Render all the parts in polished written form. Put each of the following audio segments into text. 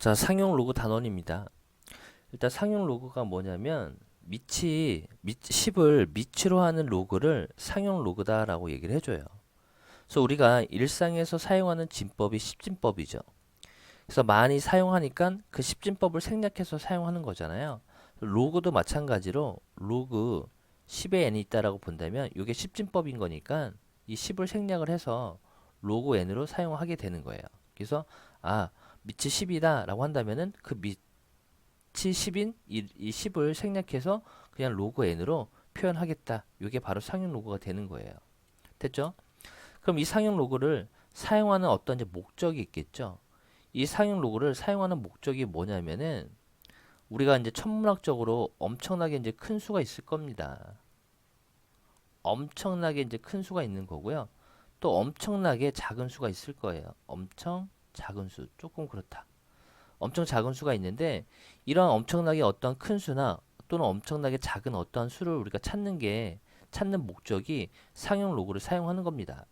자, 상용 로그 단원입니다. 일단 상용 로그가 뭐냐면 10을 미치로 하는 로그를 상용 로그다라고 얘기를 해줘요. 그래서 우리가 일상에서 사용하는 진법이 십진법이죠. 그래서 많이 사용하니까 그 십진법을 생략해서 사용하는 거잖아요. 로그도 마찬가지로 로그 10의 n이 있다라고 본다면 이게 십진법인 거니까 이 10을 생략을 해서 로그 n으로 사용하게 되는 거예요. 그래서 밑이 10이다 라고 한다면은 그 밑이 10인 이 10을 생략해서 그냥 로그 n으로 표현하겠다. 이게 바로 상용 로그가 되는 거예요. 됐죠? 그럼 이 상용 로그를 사용하는 어떤 이제 목적이 있겠죠? 이 상용 로그를 사용하는 목적이 뭐냐면은 우리가 이제 천문학적으로 엄청나게 이제 큰 수가 있을 겁니다. 엄청나게 이제 큰 수가 있는 거고요. 또 엄청나게 작은 수가 있을 거예요. 엄청 작은 수. 조금 그렇다. 엄청 작은 수가 있는데 이런 엄청나게 어떤 큰 수나 또는 엄청나게 작은 어떠한 수를 우리가 찾는 목적이 상용 로그를 사용하는 겁니다.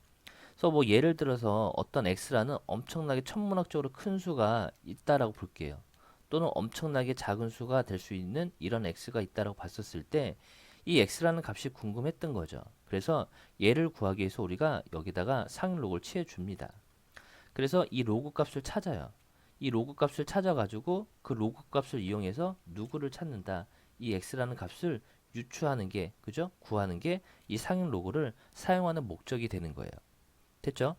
그래서 뭐 예를 들어서 어떤 x라는 엄청나게 천문학적으로 큰 수가 있다라고 볼게요. 또는 엄청나게 작은 수가 될 수 있는 이런 x가 있다라고 봤었을 때 이 x라는 값이 궁금했던 거죠. 그래서 얘를 구하기 위해서 우리가 여기다가 상용 로그를 취해 줍니다. 그래서 이 로그 값을 찾아요. 이 로그 값을 찾아가지고 그 로그 값을 이용해서 누구를 찾는다. 이 x라는 값을 유추하는 게, 그죠? 구하는 게 이 상용 로그를 사용하는 목적이 되는 거예요. 됐죠?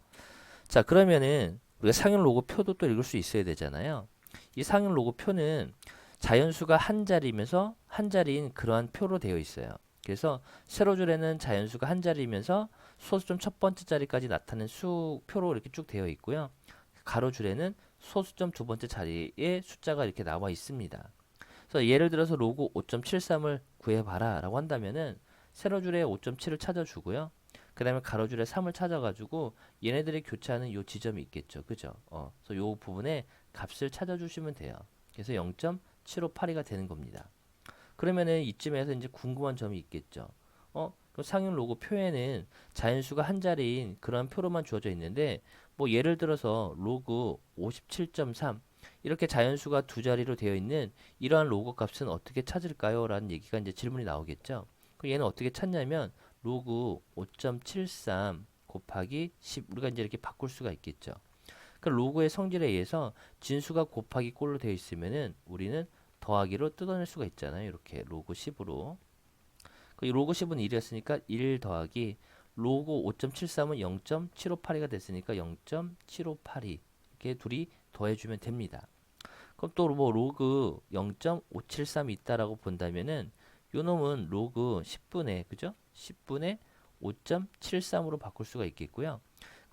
자, 그러면은 우리가 상용 로그 표도 또 읽을 수 있어야 되잖아요. 이 상용 로그 표는 자연수가 한 자리면서 한 자리인 그러한 표로 되어 있어요. 그래서 세로줄에는 자연수가 한 자리면서 소수점 첫 번째 자리까지 나타낸 수표로 이렇게 쭉 되어 있고요. 가로줄에는 소수점 두 번째 자리에 숫자가 이렇게 나와 있습니다. 그래서 예를 들어서 로그 5.73을 구해봐라 라고 한다면은 세로줄에 5.7을 찾아주고요. 그 다음에 가로줄에 3을 찾아가지고 얘네들이 교차하는 이 지점이 있겠죠. 그죠? 그래서 이 부분에 값을 찾아주시면 돼요. 그래서 0.7582가 되는 겁니다. 그러면은 이쯤에서 이제 궁금한 점이 있겠죠. 그럼 상용 로고 표에는 자연수가 한 자리인 그런 표로만 주어져 있는데 뭐 예를 들어서 로그 57.3 이렇게 자연수가 두 자리로 되어 있는 이러한 로그 값은 어떻게 찾을까요? 라는 얘기가 이제 질문이 나오겠죠. 그럼 얘는 어떻게 찾냐면 로그 5.73 곱하기 10 우리가 이제 이렇게 바꿀 수가 있겠죠. 그 로그의 성질에 의해서 진수가 곱하기 꼴로 되어 있으면은 우리는 더하기로 뜯어낼 수가 있잖아요. 이렇게 로그 10으로. 그 로그 10은 1이었으니까 1 더하기 로그 5.73은 0.7582가 됐으니까 0.7582 이렇게 둘이 더해주면 됩니다. 그럼 또 뭐 로그 0.573이 있다라고 본다면은 요 놈은 로그 10분의 그죠? 10분의 5.73으로 바꿀 수가 있겠고요.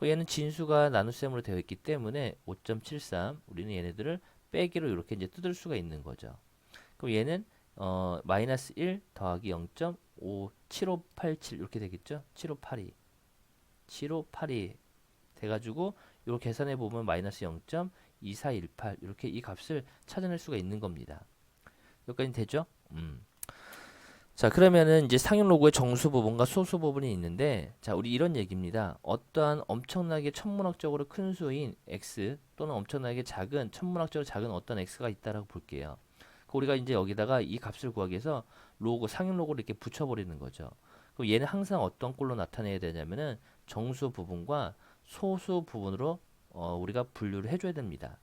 얘는 진수가 나눗셈으로 되어 있기 때문에 5.73 우리는 얘네들을 빼기로 이렇게 이제 뜯을 수가 있는 거죠. 그럼 얘는 마이너스 1 더하기 0.5 7587 이렇게 되겠죠? 7582 7582 돼가지고 이걸 계산해 보면 마이너스 0.2418 이렇게 이 값을 찾아낼 수가 있는 겁니다. 여기까지 되죠? 자, 그러면은 이제 상용 로그의 정수 부분과 소수 부분이 있는데, 자, 우리 이런 얘기입니다. 어떠한 엄청나게 천문학적으로 큰 수인 x 또는 엄청나게 작은 천문학적으로 작은 어떤 x가 있다라고 볼게요. 우리가 이제 여기다가 이 값을 구하기 위해서 로그 상용 로그를 이렇게 붙여버리는 거죠. 그럼 얘는 항상 어떤 꼴로 나타내야 되냐면은 정수 부분과 소수 부분으로 우리가 분류를 해줘야 됩니다.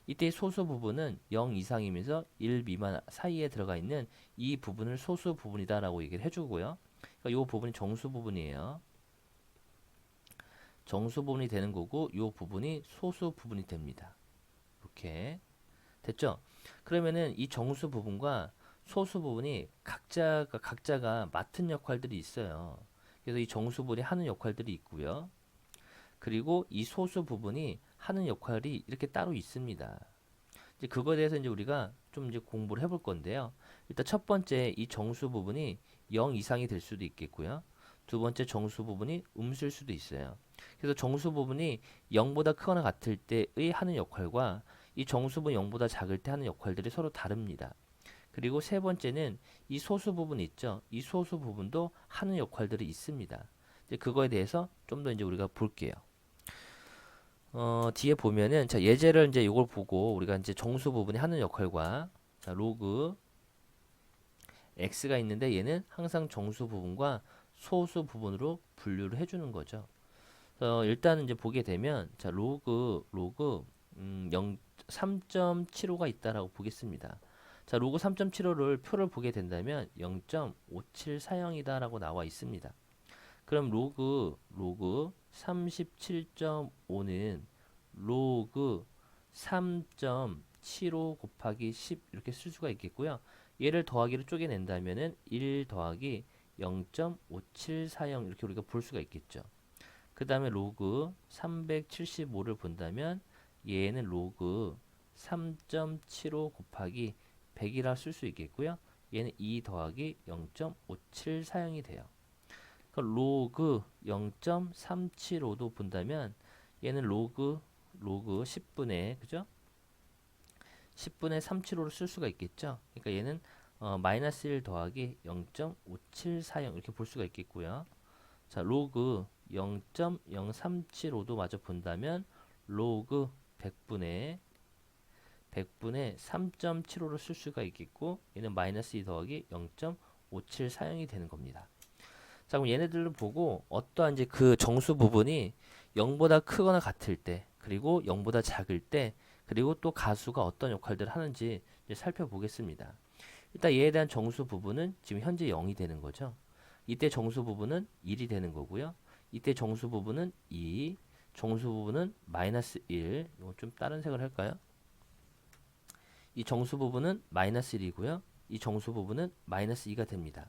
이때 소수 부분은 0 이상이면서 1 미만 사이에 들어가 있는 이 부분을 소수 부분이다라고 얘기를 해주고요. 그러니까 이 부분이 정수 부분이에요. 정수 부분이 되는 거고 이 부분이 소수 부분이 됩니다. 이렇게 됐죠? 그러면은 이 정수 부분과 소수 부분이 각자가 맡은 역할들이 있어요. 그래서 이 정수 부분이 하는 역할들이 있고요. 그리고 이 소수 부분이 하는 역할이 이렇게 따로 있습니다. 이제 그거에 대해서 이제 우리가 좀 이제 공부를 해볼 건데요. 일단 첫 번째 이 정수 부분이 0 이상이 될 수도 있겠고요. 두 번째 정수 부분이 음수일 수도 있어요. 그래서 정수 부분이 0보다 크거나 같을 때의 하는 역할과 이 정수 부분 0보다 작을 때 하는 역할들이 서로 다릅니다. 그리고 세 번째는 이 소수 부분 있죠. 이 소수 부분도 하는 역할들이 있습니다. 이제 그거에 대해서 좀 더 이제 우리가 볼게요. 뒤에 보면은 자 예제를 이제 이걸 보고 우리가 이제 정수 부분이 하는 역할과 자 로그 x가 있는데 얘는 항상 정수 부분과 소수 부분으로 분류를 해주는 거죠. 일단 이제 보게 되면 자 로그 3.75가 있다라고 보겠습니다. 자 로그 3.75를 표를 보게 된다면 0.5740이다라고 나와 있습니다. 그럼 로그 37.5는 로그 3.75 곱하기 10 이렇게 쓸 수가 있겠고요. 얘를 더하기로 쪼개낸다면은 1 더하기 0.5740 이렇게 우리가 볼 수가 있겠죠. 그 다음에 로그 375를 본다면 얘는 로그 3.75 곱하기 100이라 쓸 수 있겠고요. 얘는 2 더하기 0.5740이 돼요. 로그 0.375도 본다면 얘는 로그 10분의 그죠? 10분의 375를 쓸 수가 있겠죠. 그러니까 얘는 마이너스 1 더하기 0.5740 이렇게 볼 수가 있겠고요. 자, 로그 0.0375도 마저 본다면 로그 100분의 3.75를 쓸 수가 있겠고 얘는 마이너스 2 더하기 0.5740이 되는 겁니다. 자, 그럼 얘네들을 보고 어떠한 이제 그 정수 부분이 0보다 크거나 같을 때, 그리고 0보다 작을 때, 그리고 또 가수가 어떤 역할들을 하는지 이제 살펴보겠습니다. 일단 얘에 대한 정수 부분은 지금 현재 0이 되는 거죠. 이때 정수 부분은 1이 되는 거고요. 이때 정수 부분은 2, 정수 부분은 마이너스 1. 이거 좀 다른 색을 할까요? 이 정수 부분은 마이너스 1이고요. 이 정수 부분은 마이너스 2가 됩니다.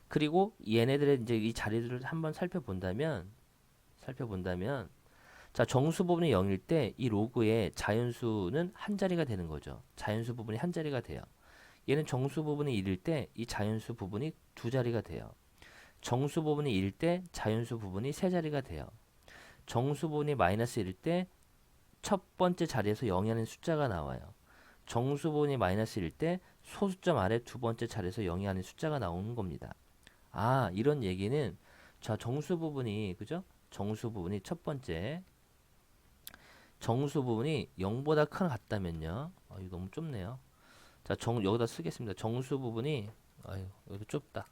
그리고 얘네들의 이제 이 자리들을 한번 살펴본다면 자 정수 부분이 0일 때 이 로그의 자연수는 한 자리가 되는 거죠. 자연수 부분이 한 자리가 돼요. 얘는 정수 부분이 1일 때 이 자연수 부분이 두 자리가 돼요. 정수 부분이 1일 때 자연수 부분이 세 자리가 돼요. 정수 부분이 마이너스 1일 때 첫 번째 자리에서 0이 하는 숫자가 나와요. 정수 부분이 마이너스 1일 때 소수점 아래 두 번째 자리에서 0이 하는 숫자가 나오는 겁니다. 아, 이런 얘기는 자, 정수 부분이 그죠? 정수 부분이 첫 번째 정수 부분이 0보다 큰 같다면요. 이거 너무 좁네요. 자, 여기다 쓰겠습니다. 정수 부분이 여기도 좁다.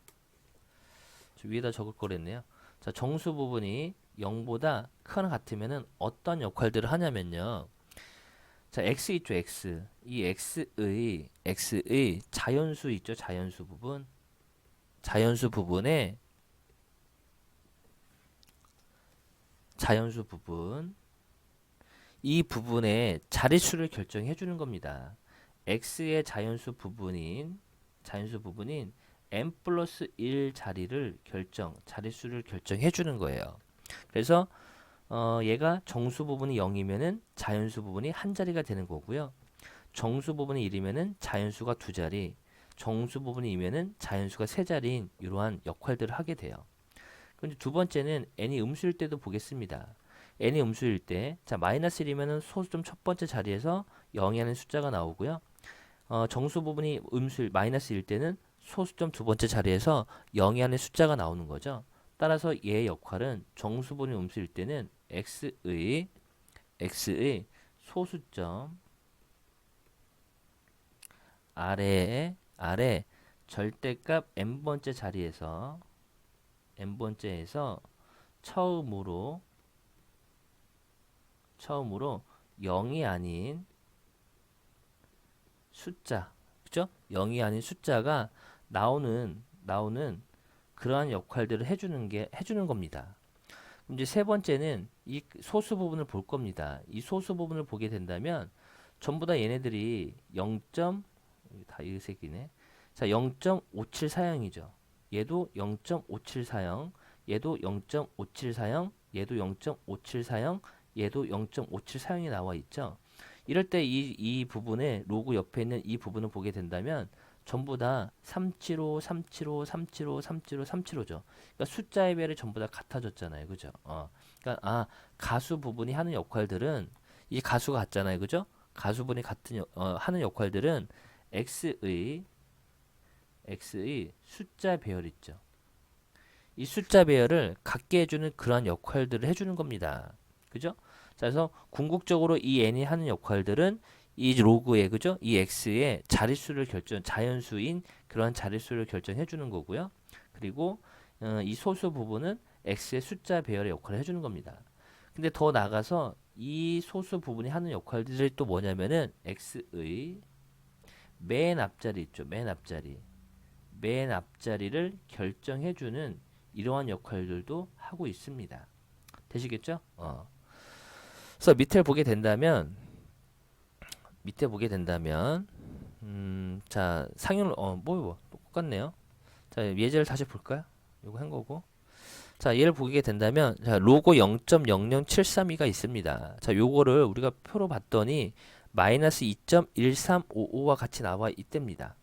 저 위에다 적을 거랬네요. 자, 정수 부분이 0보다 큰 같으면은 어떤 역할들을 하냐면요. 자, x 있죠, x. 이 x의 자연수 있죠, 자연수 부분. 자연수 부분에 자연수 부분 이 부분의 자릿수를 결정해 주는 겁니다. x의 자연수 부분인 n 플러스 1 자릿수를 결정해 주는 거예요. 그래서 얘가 정수 부분이 0이면은 자연수 부분이 한 자리가 되는 거고요. 정수 부분이 1이면은 자연수가 두 자리, 정수 부분이 2면은 자연수가 세 자리인 이러한 역할들을 하게 돼요. 그런데 두 번째는 n이 음수일 때도 보겠습니다. n이 음수일 때, 자 마이너스 1이면은 소수점 첫 번째 자리에서 0이 하는 숫자가 나오고요. 정수 부분이 음수일 마이너스 1 때는 소수점 두 번째 자리에서 0이 하는 숫자가 나오는 거죠. 따라서 얘의 역할은 정수 부분이 음수일 때는 x의 소수점 아래 절대값 n번째 자리에서 처음으로 0이 아닌 숫자, 그죠? 0이 아닌 숫자가 나오는 그러한 역할들을 해주는 겁니다. 이제 세 번째는 이 소수 부분을 볼 겁니다. 이 소수 부분을 보게 된다면 전부 다 얘네들이 0. 다 이 색이네. 자, 0.5740이죠. 얘도 0.5740, 얘도 0.5740, 얘도 0.5740, 얘도 0.5740이 나와 있죠. 이럴 때 이 부분에 로그 옆에 있는 이 부분을 보게 된다면 전부 다 375, 375, 375, 375, 375죠. 그러니까 숫자의 별이 전부 다 같아졌잖아요. 그죠? 그러니까 가수 부분이 하는 역할들은 이 가수가 같잖아요. 그죠? 가수분이 하는 역할들은 x의 숫자 배열 있죠. 이 숫자 배열을 같게 해주는 그러한 역할들을 해주는 겁니다. 그죠? 자, 그래서 궁극적으로 이 n이 하는 역할들은 이 로그의 그죠? 이 x의 자릿수를 자연수인 그러한 자릿수를 결정해 주는 거고요. 그리고 이 소수 부분은 x의 숫자 배열의 역할을 해주는 겁니다. 근데 더 나가서 이 소수 부분이 하는 역할들이 또 뭐냐면은 x의 맨 앞자리 있죠. 맨 앞자리를 결정해주는 이러한 역할들도 하고 있습니다. 되시겠죠? 그래서 밑에 보게 된다면, 자, 상윤, 똑같네요. 자, 예제를 다시 볼까요? 이거 한 거고. 자, 얘를 보게 된다면, 자, 로고 0.00732가 있습니다. 자, 요거를 우리가 표로 봤더니, 마이너스 2.1355와 같이 나와 있답니다.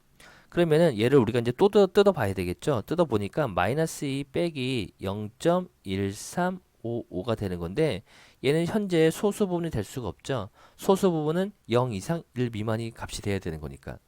그러면은 얘를 우리가 이제 또 뜯어 봐야 되겠죠? 뜯어 보니까 마이너스 2 빼기 0.1355가 되는 건데, 얘는 현재 소수 부분이 될 수가 없죠. 소수 부분은 0 이상 1 미만이 값이 돼야 되는 거니까.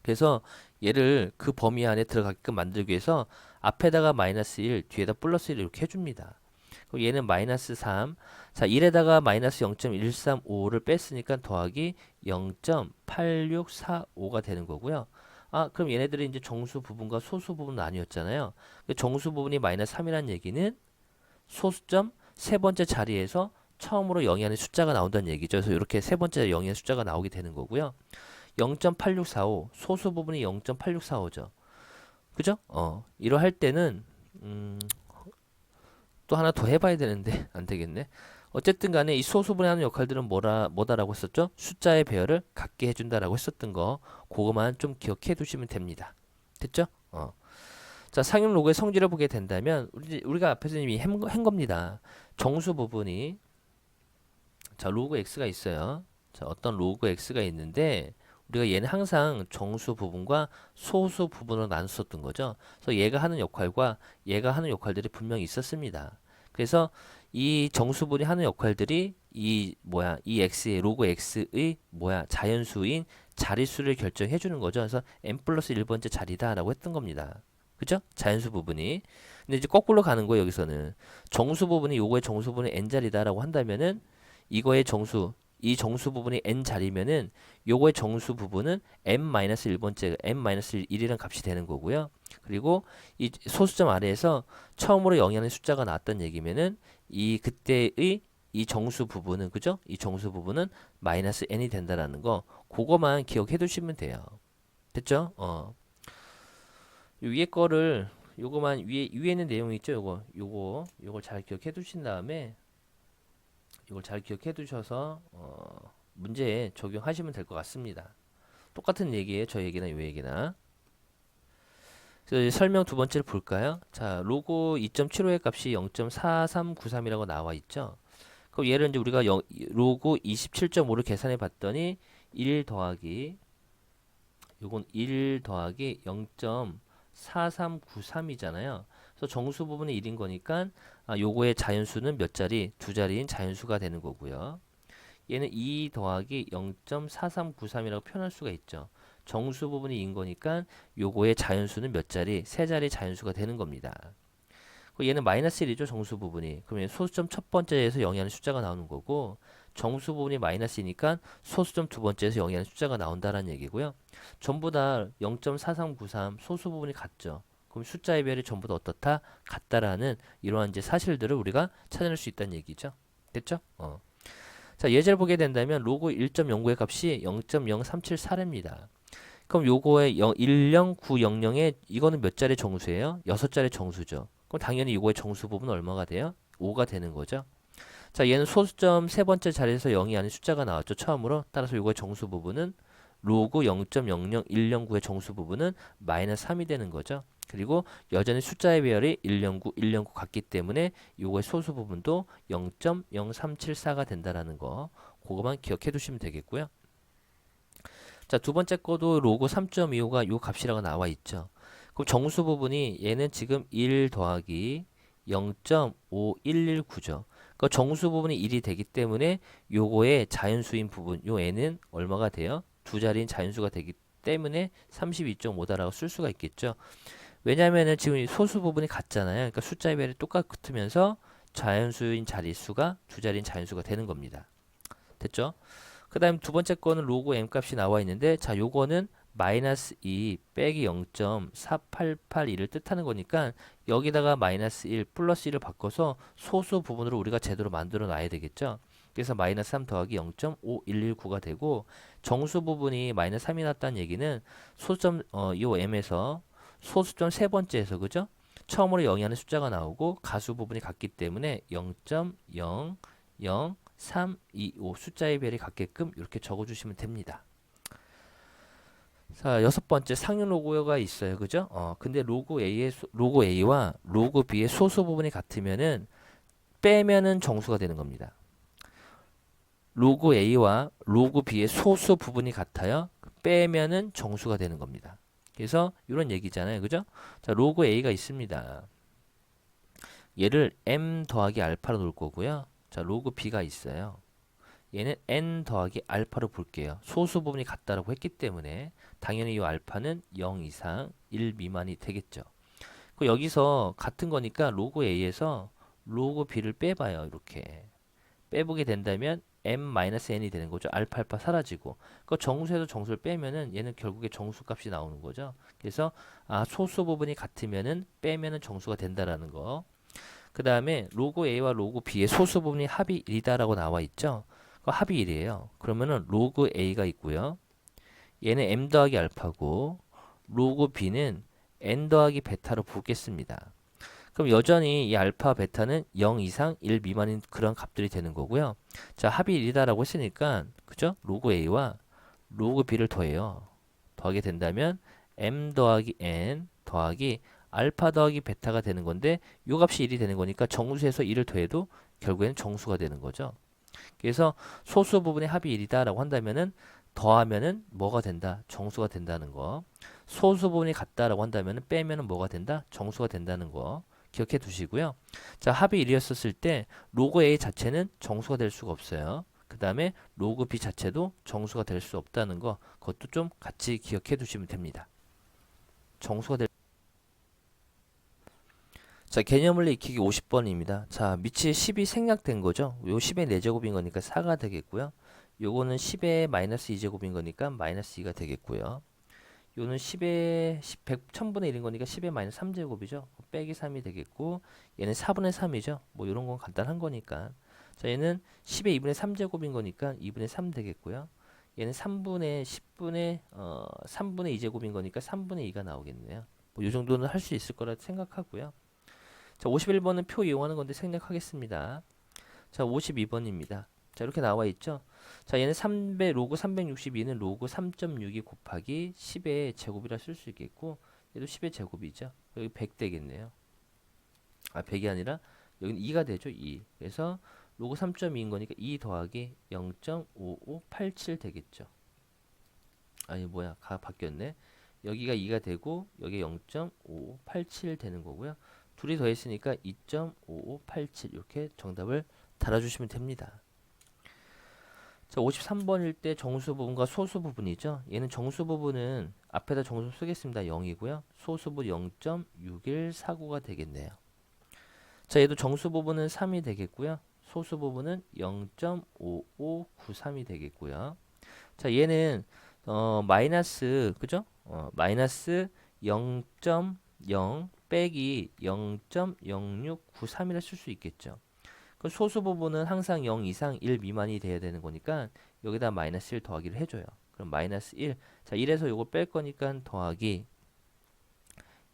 그래서 얘를 그 범위 안에 들어가게끔 만들기 위해서 앞에다가 마이너스 1, 뒤에다 플러스 1 이렇게 해줍니다. 그럼 얘는 마이너스 3. 자, 1에다가 마이너스 0.135를 뺐으니까 더하기 0.8645가 되는 거고요. 아, 그럼 얘네들이 이제 정수 부분과 소수 부분 나뉘었잖아요. 정수 부분이 마이너스 3이라는 얘기는 소수점 세 번째 자리에서 처음으로 0이 하는 숫자가 나온다는 얘기죠. 그래서 이렇게 세 번째 0이 하는 숫자가 나오게 되는 거고요. 0.8645 소수 부분이 0.8645죠. 그죠? 이러할 때는 또 하나 더 해봐야 되는데 안 되겠네. 어쨌든 간에 이 소수분해 하는 역할들은 뭐다라고 했었죠? 숫자의 배열을 같게 해준다라고 했었던 거 그거만 좀 기억해 두시면 됩니다. 됐죠? 자, 상용 로그의 성질을 보게 된다면 우리가 앞에서 이미 한 겁니다. 정수 부분이 자, 로그 x가 있어요. 자, 어떤 로그 x가 있는데 우리가 얘는 항상 정수 부분과 소수 부분으로 나눴었던 거죠. 그래서 얘가 하는 역할과 얘가 하는 역할들이 분명히 있었습니다. 그래서 이 정수분이 하는 역할들이 이 x의 로그 x의 자연수인 자릿수를 결정해 주는 거죠. 그래서 n 플러스 1번째 자리다라고 했던 겁니다. 그죠? 자연수 부분이. 근데 이제 거꾸로 가는 거예요, 여기서는. 정수 부분이 요거의 정수 부분이 n자리다라고 한다면은 이거의 정수 이 정수 부분이 n 자리면은 요거의 정수 부분은 n-1번째 n-1이라는 값이 되는 거고요. 그리고 이 소수점 아래에서 처음으로 0이 하는 숫자가 나왔던 얘기면은 이 그때의 이 정수 부분은 그죠? 이 정수 부분은 마이너스 n이 된다라는 거 그거만 기억해 두시면 돼요. 됐죠? 요 위에 거를 요거만 위에 있는 내용 있죠? 요걸 잘 기억해 두신 다음에 이걸 잘 기억해 두셔서 문제에 적용하시면 될 것 같습니다. 똑같은 얘기예요. 저 얘기나 이 얘기나. 그래서 설명 두 번째를 볼까요? 자, 로고 2.75의 값이 0.4393이라고 나와 있죠. 그럼 얘를 이제 우리가 로고 27.5를 계산해 봤더니 1 더하기 요건 1 더하기 0.4393이잖아요. 그래서 정수 부분이 1인 거니까 요거의 자연수는 몇 자리? 두 자리인 자연수가 되는 거고요. 얘는 2 더하기 0.4393이라고 표현할 수가 있죠. 정수 부분이 2인 거니까 요거의 자연수는 몇 자리? 세 자리 자연수가 되는 겁니다. 얘는 마이너스 1이죠. 정수 부분이. 그러면 소수점 첫 번째에서 0이 하는 숫자가 나오는 거고 정수 부분이 마이너스이니까 소수점 두 번째에서 0이 하는 숫자가 나온다는 얘기고요. 전부 다 0.4393 소수 부분이 같죠. 그럼 숫자의 별이 전부 다 어떻다? 같다라는 이러한 이제 사실들을 우리가 찾아낼 수 있다는 얘기죠. 됐죠? 자, 예제를 보게 된다면 로그 1.09의 값이 0.0374입니다. 그럼 요거의 10900에 이거는 몇 자리 정수예요? 6자리 정수죠. 그럼 당연히 이거의 정수 부분은 얼마가 돼요? 5가 되는 거죠. 자, 얘는 소수점 세 번째 자리에서 0이 아닌 숫자가 나왔죠. 처음으로. 따라서 이거의 정수 부분은 로그 0.00109의 정수 부분은 마이너스 3이 되는 거죠. 그리고 여전히 숫자의 배열이 109, 109 같기 때문에 요거의 소수 부분도 0.0374가 된다라는 거. 그거만 기억해 두시면 되겠고요. 자, 두 번째 거도 로그 3.25가 요 값이라고 나와 있죠. 그럼 정수 부분이 얘는 지금 1 더하기 0.5119죠. 그 정수 부분이 1이 되기 때문에 요거의 자연수인 부분, 요 n은 얼마가 돼요? 두 자리인 자연수가 되기 때문에 32.5다라고 쓸 수가 있겠죠. 왜냐면은 지금 소수 부분이 같잖아요. 그러니까 숫자의 배열이 똑같으면서 자연수인 자릿수가 두 자리인 자연수가 되는 겁니다. 됐죠? 그 다음 두 번째 거는 로그 m 값이 나와 있는데, 자, 요거는 마이너스 2 빼기 0.4882를 뜻하는 거니까 여기다가 마이너스 1 플러스 1을 바꿔서 소수 부분으로 우리가 제대로 만들어 놔야 되겠죠. 그래서 마이너스 3 더하기 0.5119가 되고, 정수 부분이 마이너스 3이 났다는 얘기는 소수점 요 m에서 소수점 세 번째에서, 그죠? 처음으로 0이 하는 숫자가 나오고 가수 부분이 같기 때문에 0.00325 숫자의 별이 같게끔 이렇게 적어주시면 됩니다. 자, 여섯 번째 상용 로그가 있어요, 그죠? 근데 로그 A와 로그 B의 소수 부분이 같으면은 빼면은 정수가 되는 겁니다. 로그 A와 로그 B의 소수 부분이 같아요. 빼면은 정수가 되는 겁니다. 그래서 이런 얘기잖아요, 그죠? 자, 로그 A가 있습니다. 얘를 m 더하기 알파로 놓을 거고요. 자, 로그 B가 있어요. 얘는 n 더하기 알파로 볼게요. 소수 부분이 같다라고 했기 때문에 당연히 이 알파는 0 이상 1 미만이 되겠죠. 그 여기서 같은 거니까 로그 A에서 로그 B를 빼봐요. 이렇게 빼보게 된다면 m-n이 되는 거죠. 알파 사라지고, 그 정수에서 정수를 빼면은 얘는 결국에 정수 값이 나오는 거죠. 그래서 소수 부분이 같으면은 빼면은 정수가 된다라는 거. 그 다음에 로그 A와 로그 B의 소수 부분이 합이 1이다라고 나와 있죠. 그 합이 1이에요. 그러면은 로그 A가 있고요. 얘는 m 더하기 알파고, 로그 B는 n 더하기 베타로 보겠습니다. 그럼 여전히 이 알파, 베타는 0 이상 1 미만인 그런 값들이 되는 거고요. 자, 합이 1이다라고 했으니까, 그죠? 로그 A와 로그 B를 더해요. 더하게 된다면 m 더하기 n 더하기 알파 더하기 베타가 되는 건데, 요 값이 1이 되는 거니까 정수에서 1을 더해도 결국에는 정수가 되는 거죠. 그래서 소수 부분의 합이 1이다라고 한다면은 더하면은 뭐가 된다? 정수가 된다는 거. 소수 부분이 같다라고 한다면은 빼면은 뭐가 된다? 정수가 된다는 거. 기억해 두시고요. 자, 합이 1이었을 때 로그 A 자체는 정수가 될 수가 없어요. 그 다음에 로그 B 자체도 정수가 될 수 없다는 거, 그것도 좀 같이 기억해 두시면 됩니다. 정수가 될 자, 개념물리 익히기 50번입니다. 자, 밑이 10이 생략된 거죠. 요 10의 4제곱인 거니까 4가 되겠고요. 요거는 10의 마이너스 2제곱인 거니까 마이너스 2가 되겠고요. 요는 10의 1000분의 1인 거니까 10의 마이너스 3제곱이죠. 빼기 3이 되겠고, 얘는 4분의 3이죠. 뭐 이런 건 간단한 거니까. 자, 얘는 10의 2분의 3제곱인 거니까 2분의 3 되겠고요. 얘는 3분의 2제곱인 거니까 3분의 2가 나오겠네요. 뭐 이 정도는 할 수 있을 거라 생각하고요. 자, 51번은 표 이용하는 건데 생략하겠습니다. 자, 52번입니다. 자, 이렇게 나와 있죠. 자, 얘는 로그 362는 로그 3.62 곱하기 10의 제곱이라 쓸 수 있겠고, 얘도 10의 제곱이죠. 여기 100 되겠네요. 100이 아니라 여기는 2가 되죠. 2. 그래서 로그 3.2인 거니까 2 더하기 0.5587 되겠죠. 아니 뭐야, 가 바뀌었네. 여기가 2가 되고 여기 0.5587 되는 거고요. 둘이 더했으니까 2.5587 이렇게 정답을 달아주시면 됩니다. 자, 53번일 때 정수 부분과 소수 부분이죠. 얘는 정수 부분은 앞에다 정수 쓰겠습니다. 0이고요. 소수 부분 0.6149가 되겠네요. 자, 얘도 정수 부분은 3이 되겠고요. 소수 부분은 0.5593이 되겠고요. 자, 얘는 마이너스, 그죠? 마이너스 0.0 빼기 0.0693이라 쓸 수 있겠죠. 그 소수 부분은 항상 0 이상 1 미만이 돼야 되는 거니까 여기다 마이너스 1 더하기를 해줘요. 그럼 마이너스 1. 자, 1에서 요거 뺄 거니까 더하기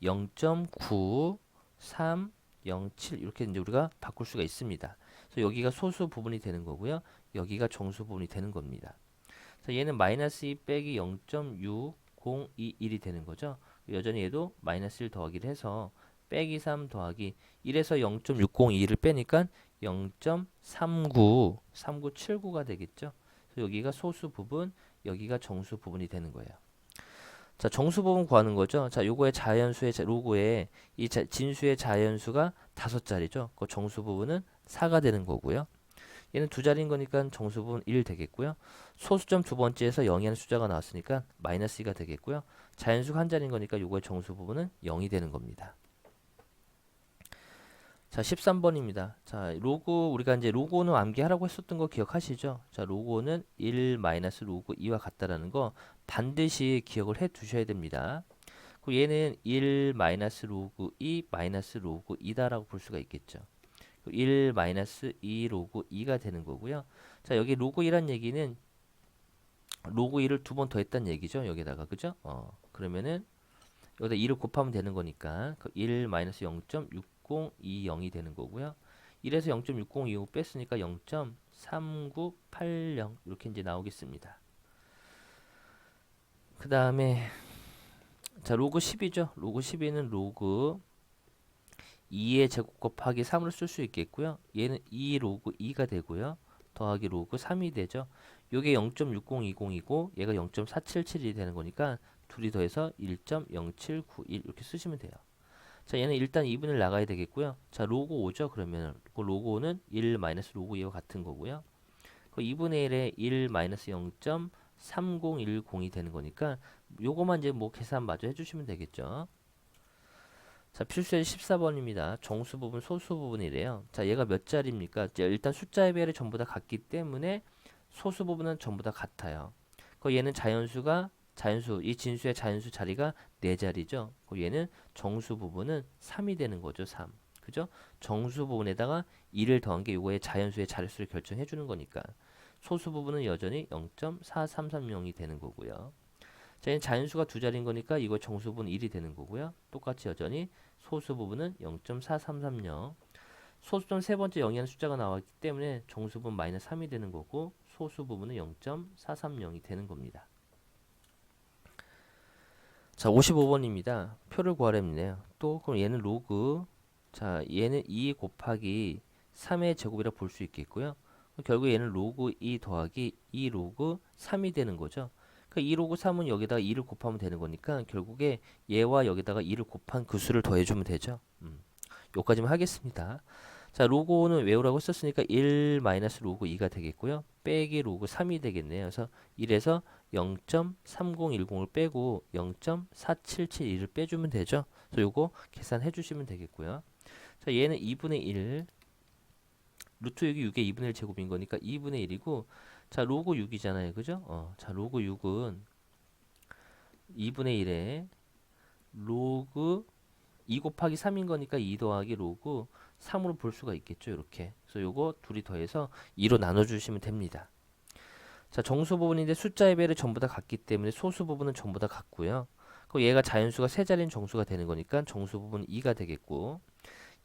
0.9307 이렇게 이제 우리가 바꿀 수가 있습니다. 그래서 여기가 소수 부분이 되는 거고요. 여기가 정수 부분이 되는 겁니다. 자, 얘는 마이너스 2 빼기 0.6021이 되는 거죠. 여전히 얘도 마이너스 1 더하기를 해서 빼기 3 더하기 1에서 0.602를 빼니까 0.3979가 되겠죠. 그래서 여기가 소수 부분, 여기가 정수 부분이 되는 거예요. 자, 정수 부분 구하는 거죠. 자, 요거의 자연수의 로그에 이 진수의 자연수가 5자리죠. 그 정수 부분은 4가 되는 거고요. 얘는 두 자리인 거니까 정수 부분 1 되겠고요. 소수점 두 번째에서 0이 하는 숫자가 나왔으니까 마이너스 2가 되겠고요. 자연수가 한 자리인 거니까 요거의 정수 부분은 0이 되는 겁니다. 자, 13번입니다. 자, 로그 우리가 이제 로그는 암기하라고 했었던 거 기억하시죠? 자, 로그는 1 마이너스 로그 2와 같다라는 거 반드시 기억을 해 두셔야 됩니다. 그리고 얘는 1 마이너스 로그 2 마이너스 로그 2다라고 볼 수가 있겠죠. 1 마이너스 2 로그 2가 되는 거고요. 자, 여기 로그 2란 얘기는 로그 2를 두 번 더했다는 얘기죠. 여기다가 그죠? 그러면은 여기다 2를 곱하면 되는 거니까 1 마이너스 0.6020이 되는 거고요. 1에서 0.6025 뺐으니까 0.3980 이렇게 이제 나오겠습니다. 그 다음에 자, 로그 10이죠. 로그 12는 로그 2의 제곱 곱하기 3으로 쓸 수 있겠고요. 얘는 2 로그 2가 되고요. 더하기 로그 3이 되죠. 요게 0.6020이고 얘가 0.477이 되는 거니까 둘이 더해서 1.0791 이렇게 쓰시면 돼요. 자, 얘는 일단 2분의 1 나가야 되겠고요. 자, 로그 5죠. 그러면 그 로그 5는 1 마이너스 로그 2와 같은 거고요. 그 2분의 1에 1 마이너스 0.3010이 되는 거니까 요거만 이제 뭐 계산 마저 해주시면 되겠죠. 자, 필수의 14번입니다. 정수 부분, 소수 부분이래요. 자, 얘가 몇 자리입니까? 일단 숫자의 배열이 전부 다 같기 때문에 소수 부분은 전부 다 같아요. 그 얘는 자연수, 이 진수의 자연수 자리가 4자리죠. 그 얘는 정수 부분은 3이 되는 거죠. 3. 그죠? 정수 부분에다가 2를 더한 게 요거의 자연수의 자릿수를 결정해 주는 거니까. 소수 부분은 여전히 0.4330이 되는 거고요. 자, 얘는 자연수가 2자리인 거니까 이거 정수 부분 1이 되는 거고요. 똑같이 여전히 소수 부분은 0.4330. 소수점 세 번째 영이하는 숫자가 나왔기 때문에 정수 부분 마이너스 3이 되는 거고 소수 부분은 0.430이 되는 겁니다. 자, 55번입니다. 표를 구하랍니다. 또 그럼 얘는 로그, 자, 얘는 2 곱하기 3의 제곱이라 볼 수 있겠고요. 결국 얘는 로그 2 더하기 2 로그 3이 되는 거죠. 그러니까 2 로그 3은 여기다가 2를 곱하면 되는 거니까 결국에 얘와 여기다가 2를 곱한 그 수를 더해주면 되죠. 여기까지만 하겠습니다. 자, 로그 5는 외우라고 썼으니까 1 마이너스 로그 2가 되겠고요. 빼기 로그 3이 되겠네요. 그래서 1에서 0.3010을 빼고 0.4772를 빼주면 되죠. 그래서 요거 계산해 주시면 되겠고요. 자, 얘는 2분의 1, 루트 여기 6의 2분의 1 제곱인 거니까 2분의 1이고, 자, 로그 6이잖아요. 그죠? 자, 로그 6은 2분의 1에 로그 2 곱하기 3인 거니까 2 더하기 로그 3으로 볼 수가 있겠죠. 이렇게. 그래서 요거 둘이 더해서 2로 나눠주시면 됩니다. 자, 정수 부분인데 숫자의 배를 전부 다 같기 때문에 소수 부분은 전부 다 같고요. 그리고 얘가 자연수가 세 자리인 정수가 되는 거니까 정수 부분 2가 되겠고,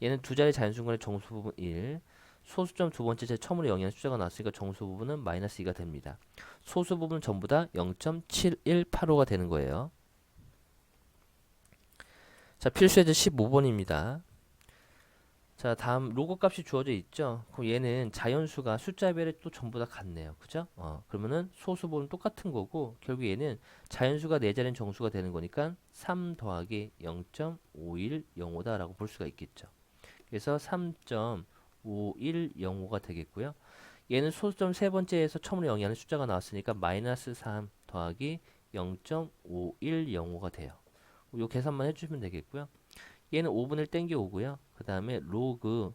얘는 두 자리 자연수인 거는 정수 부분 1, 소수점 두 번째 제 처음으로 영이하는 숫자가 나왔으니까 정수 부분은 마이너스 2가 됩니다. 소수 부분은 전부 다 0.7185가 되는 거예요. 자, 필수예제 15번입니다. 자, 다음 로그 값이 주어져 있죠. 그럼 얘는 자연수가 숫자별에 또 전부 다 같네요. 그죠? 그러면은 소수 부분 똑같은 거고 결국 얘는 자연수가 4자리인 정수가 되는 거니까 3 더하기 0.5105다라고 볼 수가 있겠죠. 그래서 3.5105가 되겠고요. 얘는 소수점 세 번째에서 처음으로 영이하는 숫자가 나왔으니까 마이너스 3 더하기 0.5105가 돼요. 요 계산만 해주시면 되겠고요. 얘는 5분의 1 땡겨 오고요. 그 다음에 로그,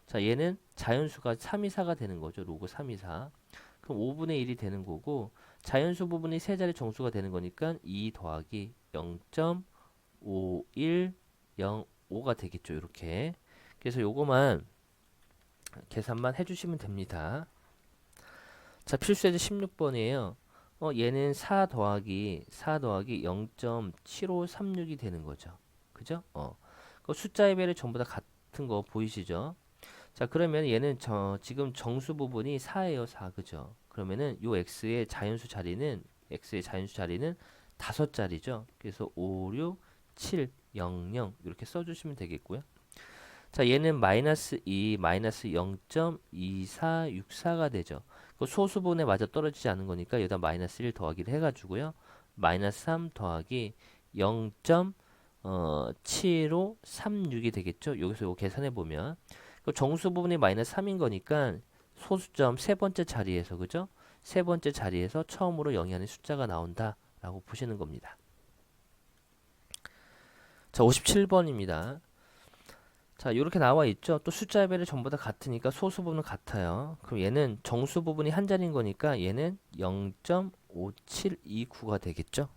자, 얘는 자연수가 324가 되는 거죠. 로그 324. 그럼 5분의 1이 되는 거고 자연수 부분이 세 자리 정수가 되는 거니까 2 더하기 0.5105가 되겠죠. 이렇게. 그래서 요거만 계산만 해주시면 됩니다. 자, 필수예제 16번이에요. 얘는 4 더하기 0.7536이 되는 거죠. 그죠? 그 숫자의 배를 전부 다 같은 거 보이시죠? 자, 그러면 얘는 지금 정수 부분이 4예요, 4. 그죠? 그러면은 요 x의 자연수 자리는 5자리죠. 그래서 5, 6, 7, 0, 0 이렇게 써주시면 되겠고요. 자, 얘는 마이너스 2, 마이너스 0.2464가 되죠. 그 소수분에 맞아 떨어지지 않은 거니까 여기다 마이너스 1 더하기를 해가지고요. 마이너스 3 더하기 0.7536이 되겠죠. 여기서 이거 계산해 보면 그 정수 부분이 마이너스 3인 거니까 소수점 세 번째 자리에서 그죠? 세 번째 자리에서 처음으로 영이하는 숫자가 나온다라고 보시는 겁니다. 자, 57번입니다. 자, 이렇게 나와 있죠. 또 숫자별이 전부 다 같으니까 소수 부분은 같아요. 그럼 얘는 정수 부분이 한 자리인 거니까 얘는 0.5729가 되겠죠.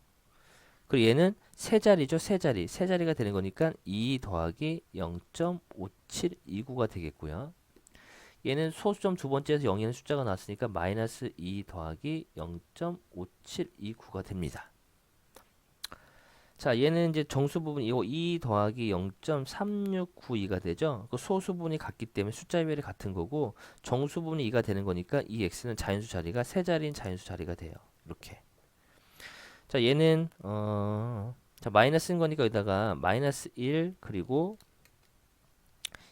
그리고 얘는 세 자리죠. 세 자리. 세 자리가 되는 거니까 2 더하기 0.5729가 되겠고요. 얘는 소수점 두 번째에서 0이라는 숫자가 나왔으니까 마이너스 2 더하기 0.5729가 됩니다. 자, 얘는 이제 정수 부분 이거 2 더하기 0.3692가 되죠. 그 소수 부분이 같기 때문에 숫자별이 같은 거고 정수 부분이 2가 되는 거니까 이 x는 자연수 자리가 세 자리인 자연수 자리가 돼요. 이렇게. 자, 얘는 자, 마이너스인 거니까 여기다가 마이너스 1 그리고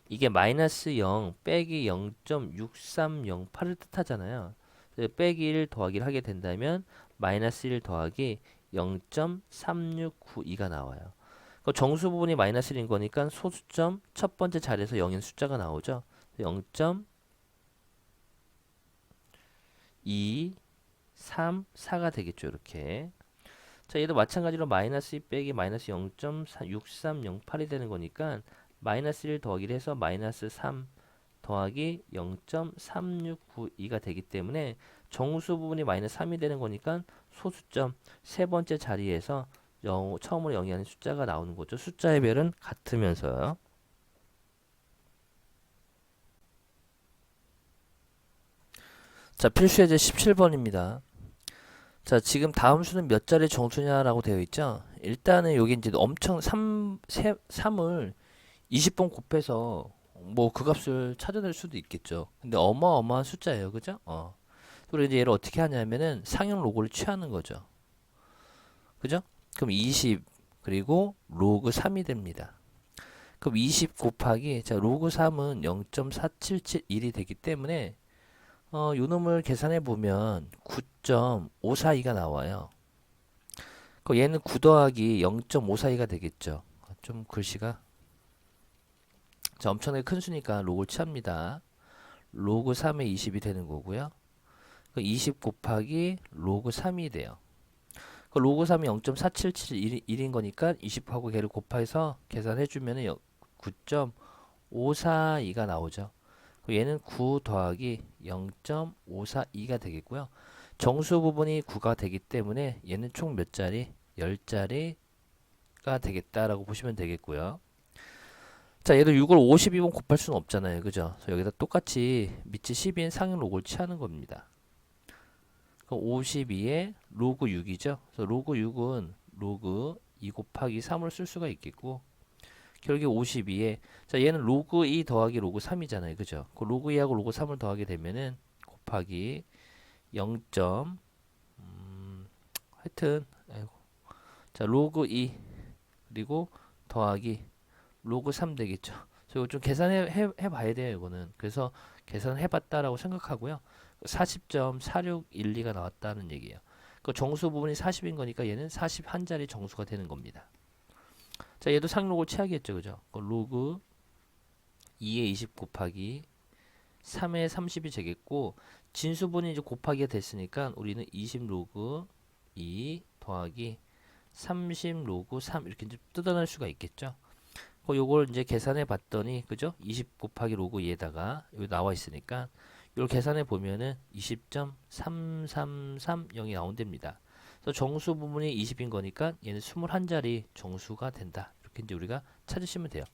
이게 마이너스 0 빼기 0.6308을 뜻하잖아요. 빼기 1 더하기를 하게 된다면 마이너스 1 더하기 0.3692가 나와요. 그 정수 부분이 마이너스 1인 거니까 소수점 첫 번째 자리에서 0인 숫자가 나오죠. 0.234가 되겠죠. 이렇게. 자, 얘도 마찬가지로 마이너스 2 빼기 마이너스 0.6308이 되는 거니까 마이너스 1 더하기를 해서 마이너스 3 더하기 0.3692가 되기 때문에 정수 부분이 마이너스 3이 되는 거니까 소수점 세 번째 자리에서 처음으로 0이 아닌 숫자가 나오는 거죠. 숫자의 별은 같으면서요. 자, 필수예제 17번입니다. 자, 지금 다음 수는 몇 자리 정수냐라고 되어 있죠. 일단은 여기 이제 엄청 3을 20번 곱해서 뭐 그 값을 찾아낼 수도 있겠죠. 근데 어마어마한 숫자예요. 그죠? 그리고 이제 얘를 어떻게 하냐면은 상형 로그를 취하는 거죠. 그죠? 그럼 20 그리고 로그 3이 됩니다. 그럼 20 곱하기 자 로그 3은 0.4771이 되기 때문에 요 놈을 계산해 보면 9.542가 나와요. 그럼 얘는 9 더하기 0.542가 되겠죠. 좀 글씨가 자 엄청나게 큰 수니까 로그를 취합니다. 로그 3의 20이 되는 거고요. 20 곱하기 로그 3이 돼요. 그 로그 3이 0.4771인 거니까 20하고 걔를 곱해서 계산해주면 9.542가 나오죠. 얘는 9 더하기 0.542가 되겠고요. 정수 부분이 9가 되기 때문에 얘는 총 몇 자리? 10자리가 되겠다라고 보시면 되겠고요. 자, 얘도 6을 52번 곱할 수는 없잖아요. 그죠? 그래서 여기다 똑같이 밑이 10인 상형 로그를 취하는 겁니다. 52에 로그 6이죠. 그래서 로그 6은 로그 2 곱하기 3을 쓸 수가 있겠고 결국 52에 자 얘는 로그 2 더하기 로그 3이잖아요. 그죠? 그 로그 2하고 로그 3을 더하게 되면은 곱하기 0. 하여튼 아이고. 자 로그 2 그리고 더하기 로그 3 되겠죠. 그래서 이거 좀 계산해 봐야 돼요. 이거는. 그래서 계산해 봤다라고 생각하고요. 40.4612가 나왔다는 얘기예요. 그 정수 부분이 40인 거니까 얘는 41자리 정수가 되는 겁니다. 자, 얘도 상록을 취하겠죠. 그죠? 그 로그 2에 20 곱하기 3에 30이 되겠고 진수분이 이제 곱하기가 됐으니까 우리는 20 로그 2 더하기 30 로그 3 이렇게 이제 뜯어낼 수가 있겠죠. 요걸 이제 계산해 봤더니 그죠? 20 곱하기 로그 2에다가 여기 나와 있으니까 이걸 계산해 보면은 20.3330이 나온답니다. 그래서 정수 부분이 20인 거니까 얘는 21자리 정수가 된다. 이렇게 이제 우리가 찾으시면 돼요.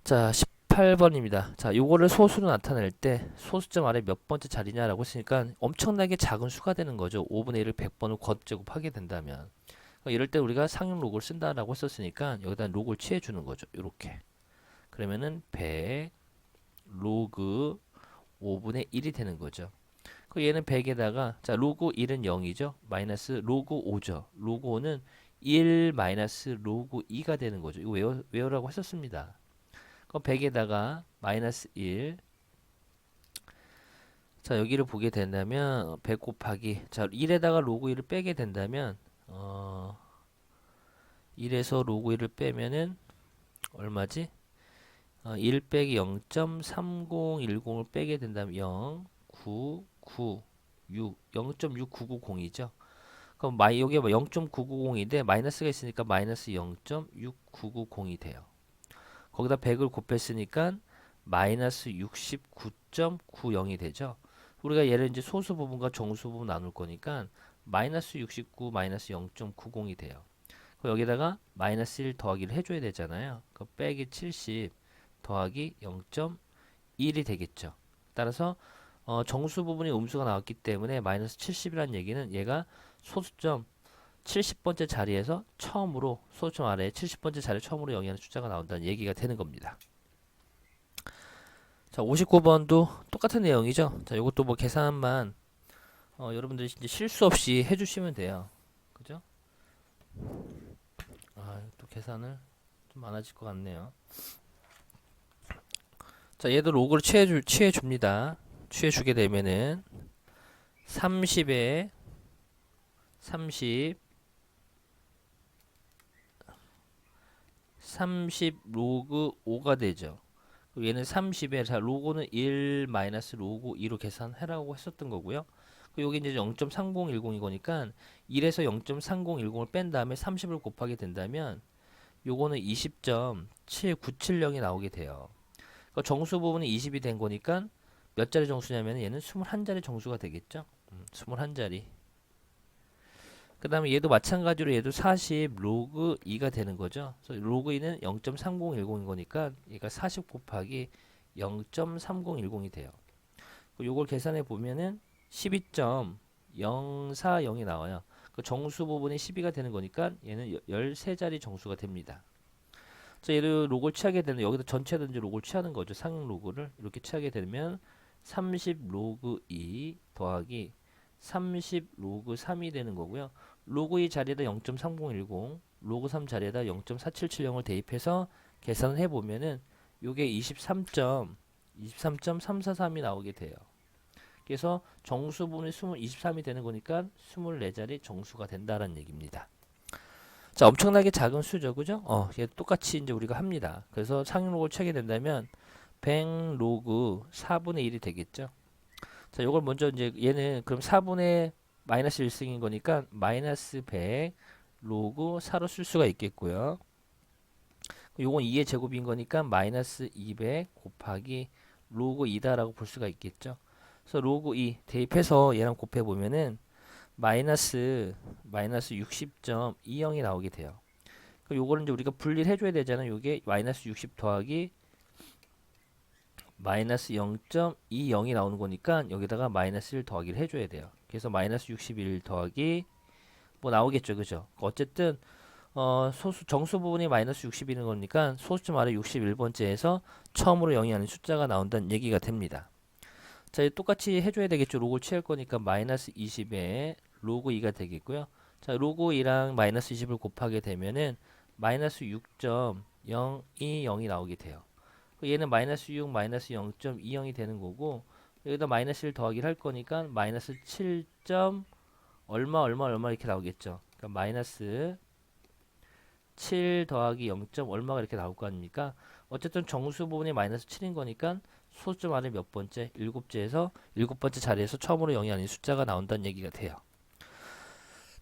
자, 18번입니다. 자, 요거를 소수로 나타낼 때 소수점 아래 몇 번째 자리냐라고 했으니까 엄청나게 작은 수가 되는 거죠. 5분의 1을 100번을 곱제곱하게 된다면. 이럴 때 우리가 상용 로그를 쓴다라고 했었으니까 여기다 로그를 취해 주는 거죠. 이렇게. 그러면은 100 로그 5분의 1이 되는 거죠. 얘는 100에다가 자 로그 1은 0이죠. 마이너스 로그 5죠. 로그 5는 1 마이너스 로그 2가 되는 거죠. 이거 외우라고 했었습니다. 그럼 100에다가 마이너스 1 자 여기를 보게 된다면 100 곱하기 자 1에다가 로그 1을 빼게 된다면 1에서 로그 1을 빼면은 얼마지? 1 빼기 0.3010을 빼게 된다면 0, 9, 9, 6, 0.6990이죠. 그럼 여기가 0.990인데 마이너스가 있으니까 마이너스 0.6990이 돼요. 거기다 100을 곱했으니까 마이너스 69.90이 되죠. 우리가 얘를 이제 소수 부분과 정수 부분 나눌 거니까 마이너스 69 마이너스 0.90이 돼요. 여기다가 마이너스 1 더하기를 해줘야 되잖아요. 그 빼기 70 더하기 0.1이 되겠죠. 따라서 정수 부분이 음수가 나왔기 때문에 마이너스 70이라는 얘기는 얘가 소수점 70번째 자리에서 처음으로 소수점 아래에 70번째 자리에 처음으로 영위하는 숫자가 나온다는 얘기가 되는 겁니다. 자, 59번도 똑같은 내용이죠. 자, 이것도 뭐 계산만 여러분들이 이제 실수 없이 해주시면 돼요. 그죠? 또 계산을 좀 많아질 것 같네요. 자, 얘도 로그를 취해줍니다. 취해주게 되면은 30에 30 로그 5가 되죠. 얘는 30에 자 로고는 1 마이너스 로고 2로 계산해라고 했었던 거고요. 여기 이제 0.3010이 거니까 1에서 0.3010을 뺀 다음에 30을 곱하게 된다면 요거는 20.7970이 나오게 돼요. 그러니까 정수 부분이 20이 된 거니까 몇 자리 정수냐면 얘는 21자리 정수가 되겠죠. 21자리. 그 다음에 얘도 마찬가지로 얘도 40 로그 2가 되는 거죠. 그래서 로그 2는 0.3010인 거니까 얘가 40 곱하기 0.3010이 돼요. 요걸 계산해 보면은 12.040이 나와요. 그 정수 부분이 12가 되는 거니까 얘는 13자리 정수가 됩니다. 자, 얘를 로그를 취하게 되는 여기다 전체도 이제 로그를 취하는 거죠. 상용 로그를 이렇게 취하게 되면 30 로그 2 더하기 30 로그 3이 되는 거고요. 로그 2 자리에다 0.3010, 로그 3 자리에다 0.4770을 대입해서 계산을 해보면은 요게 23.343이 나오게 돼요. 그래서 정수 부분이 23이 되는 거니까 24자리 정수가 된다는 얘기입니다. 자, 엄청나게 작은 수죠, 그죠? 얘 똑같이 이제 우리가 합니다. 그래서 상용 로그를 취하게 된다면 100 로그 4분의 1이 되겠죠. 자, 요걸 먼저 이제 얘는 그럼 4분의 마이너스 1승인 거니까 마이너스 100 로그 4로 쓸 수가 있겠고요. 요건 2의 제곱인 거니까 마이너스 200 곱하기 로그 2다라고 볼 수가 있겠죠. 그래서 로그 2 대입해서 얘랑 곱해 보면은 마이너스 60.20이 나오게 돼요. 그럼 요거를 이제 우리가 분리를 해줘야 되잖아요. 요게 마이너스 60 더하기 마이너스 0.20이 나오는 거니까 여기다가 마이너스 1 더하기를 해줘야 돼요. 그래서 마이너스 61 더하기 뭐 나오겠죠, 그죠? 어쨌든 소수 정수 부분이 마이너스 60이는 거니까 소수점 아래 61번째에서 처음으로 영위하는 숫자가 나온다는 얘기가 됩니다. 자, 똑같이 해줘야 되겠죠. 로그를 취할 거니까 마이너스 20에 로그 2가 되겠고요. 자, 로그 2랑 마이너스 20을 곱하게 되면은 마이너스 6.020이 나오게 돼요. 얘는 마이너스 6 마이너스 0.20이 되는 거고 여기다 마이너스 1 더하기를 할 거니까 마이너스 7. 얼마 이렇게 나오겠죠. 그러니까 마이너스 7 더하기 0. 얼마가 이렇게 나올 거 아닙니까? 어쨌든 정수 부분이 마이너스 7인 거니까 소수점 아래 몇 번째? 7제에서 7번째 자리에서 처음으로 0이 아닌 숫자가 나온다는 얘기가 돼요.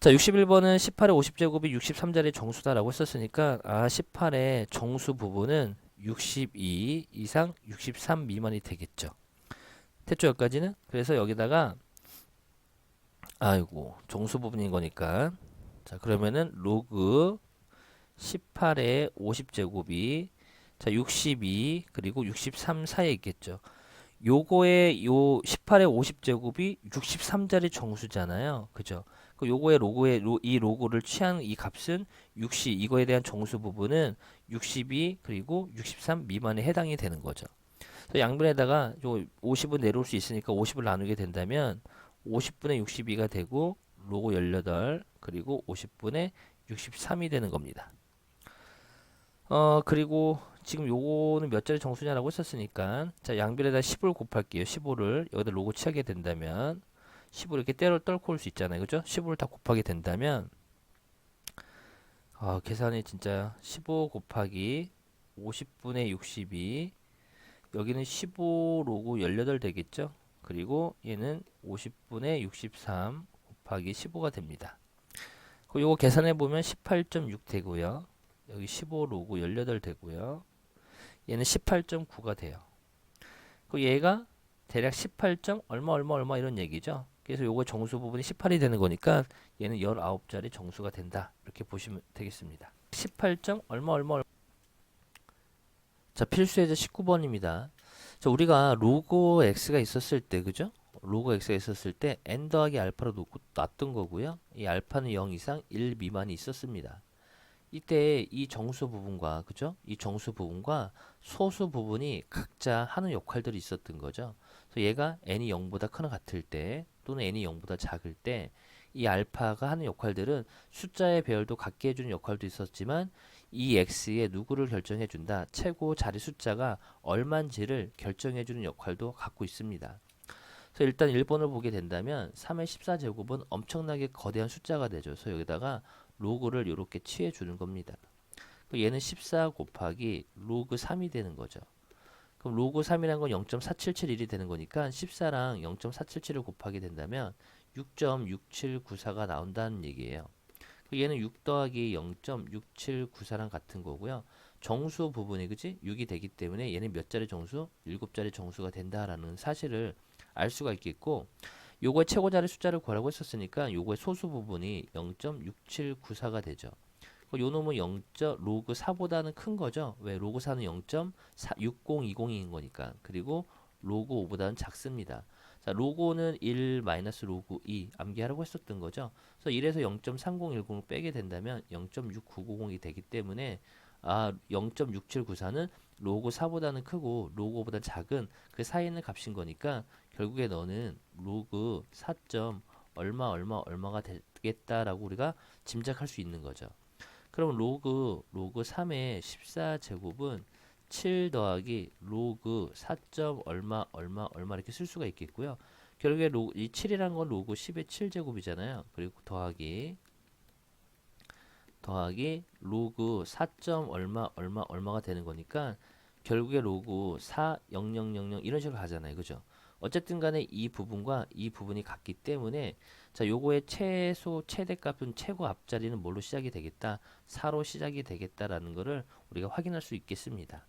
자, 61번은 18의 50제곱이 63자리 정수다라고 했었으니까 18의 정수 부분은 62 이상 63 미만이 되겠죠. 됐죠, 여기까지는? 그래서 여기다가 정수 부분인 거니까 자, 그러면은 로그 18의 50제곱이 자, 62 그리고 63 사이에 있겠죠. 요거의 요 18의 50제곱이 63자리 정수잖아요. 그죠? 요거의 이 로고를 취한 이 값은 60 이거에 대한 정수 부분은 62 그리고 63 미만에 해당이 되는 거죠. 양변에다가 50은 내려올 수 있으니까 50을 나누게 된다면 50분의 62가 되고 로고 18 그리고 50분의 63이 되는 겁니다. 그리고 지금 요거는 몇 자리 정수냐라고 했었으니까 자, 양변에다 10을 곱할게요. 15를 여기다 로고 취하게 된다면 15 이렇게 떨고 올 수 있잖아요. 그죠? 15를 다 곱하게 된다면 계산이 진짜 15 곱하기 50분의 62 여기는 15 로고 18 되겠죠? 그리고 얘는 50분의 63 곱하기 15가 됩니다. 요거 계산해 보면 18.6 되고요. 여기 15 로고 18 되고요. 얘는 18.9가 돼요. 그 얘가 대략 18. 얼마 얼마 얼마 이런 얘기죠. 그래서 요거 정수 부분이 18이 되는 거니까 얘는 19자리 정수가 된다. 이렇게 보시면 되겠습니다. 18. 얼마 얼마 얼마. 자, 필수 예제 19번입니다. 자, 우리가 로그 x가 있었을 때, 그죠? 로그 x가 있었을 때 n 더하기 알파로 놓고 놨던 거고요. 이 알파는 0 이상 1 미만이 있었습니다. 이때 이 정수 부분과, 그죠? 이 정수 부분과 소수 부분이 각자 하는 역할들이 있었던 거죠. 그래서 얘가 n이 0보다 크나 같을 때 또는 n이 0보다 작을 때 이 알파가 하는 역할들은 숫자의 배열도 같게 해주는 역할도 있었지만 이 x의 누구를 결정해 준다. 최고 자리 숫자가 얼만지를 결정해 주는 역할도 갖고 있습니다. 그래서 일단 1번을 보게 된다면 3의 14제곱은 엄청나게 거대한 숫자가 되죠. 그래서 여기다가 로그를 이렇게 취해 주는 겁니다. 얘는 14 곱하기 로그 3이 되는 거죠. 그럼 로그 3이란 건 0.4771이 되는 거니까 14랑 0.477을 곱하게 된다면 6.6794가 나온다는 얘기예요. 얘는 6 더하기 0.6794랑 같은 거고요. 정수 부분이 그지? 6이 되기 때문에 얘는 몇 자리 정수? 7자리 정수가 된다라는 사실을 알 수가 있겠고, 요거의 최고자리 숫자를 구하라고 했었으니까 요거의 소수 부분이 0.6794가 되죠. 요 놈은 0. 로그 4보다는 큰 거죠. 왜? 로그 4는 0.6020인 거니까. 그리고 로그 5보다는 작습니다. 자, 로그 5는 1 마이너스 로그 2 암기하라고 했었던 거죠. 그래서 1에서 0.3010을 빼게 된다면 0.6990이 되기 때문에 0.6794는 로그 4보다는 크고 로그 5보다 작은 그 사이에 있는 값인 거니까 결국에 너는 로그 4. 얼마 얼마 얼마가 되겠다라고 우리가 짐작할 수 있는 거죠. 그럼 로그 3의 14제곱은 7 더하기 로그 4. 얼마 얼마 얼마 이렇게 쓸 수가 있겠고요. 결국에 이 7이란 건 로그 10의 7제곱이잖아요. 그리고 더하기 로그 4. 얼마 얼마 얼마가 되는 거니까 결국에 로그 4 0000 이런 식으로 가잖아요. 그죠? 어쨌든 간에 이 부분과 이 부분이 같기 때문에 자, 요거의 최대값은 최고 앞자리는 뭘로 시작이 되겠다? 4로 시작이 되겠다라는 거를 우리가 확인할 수 있겠습니다.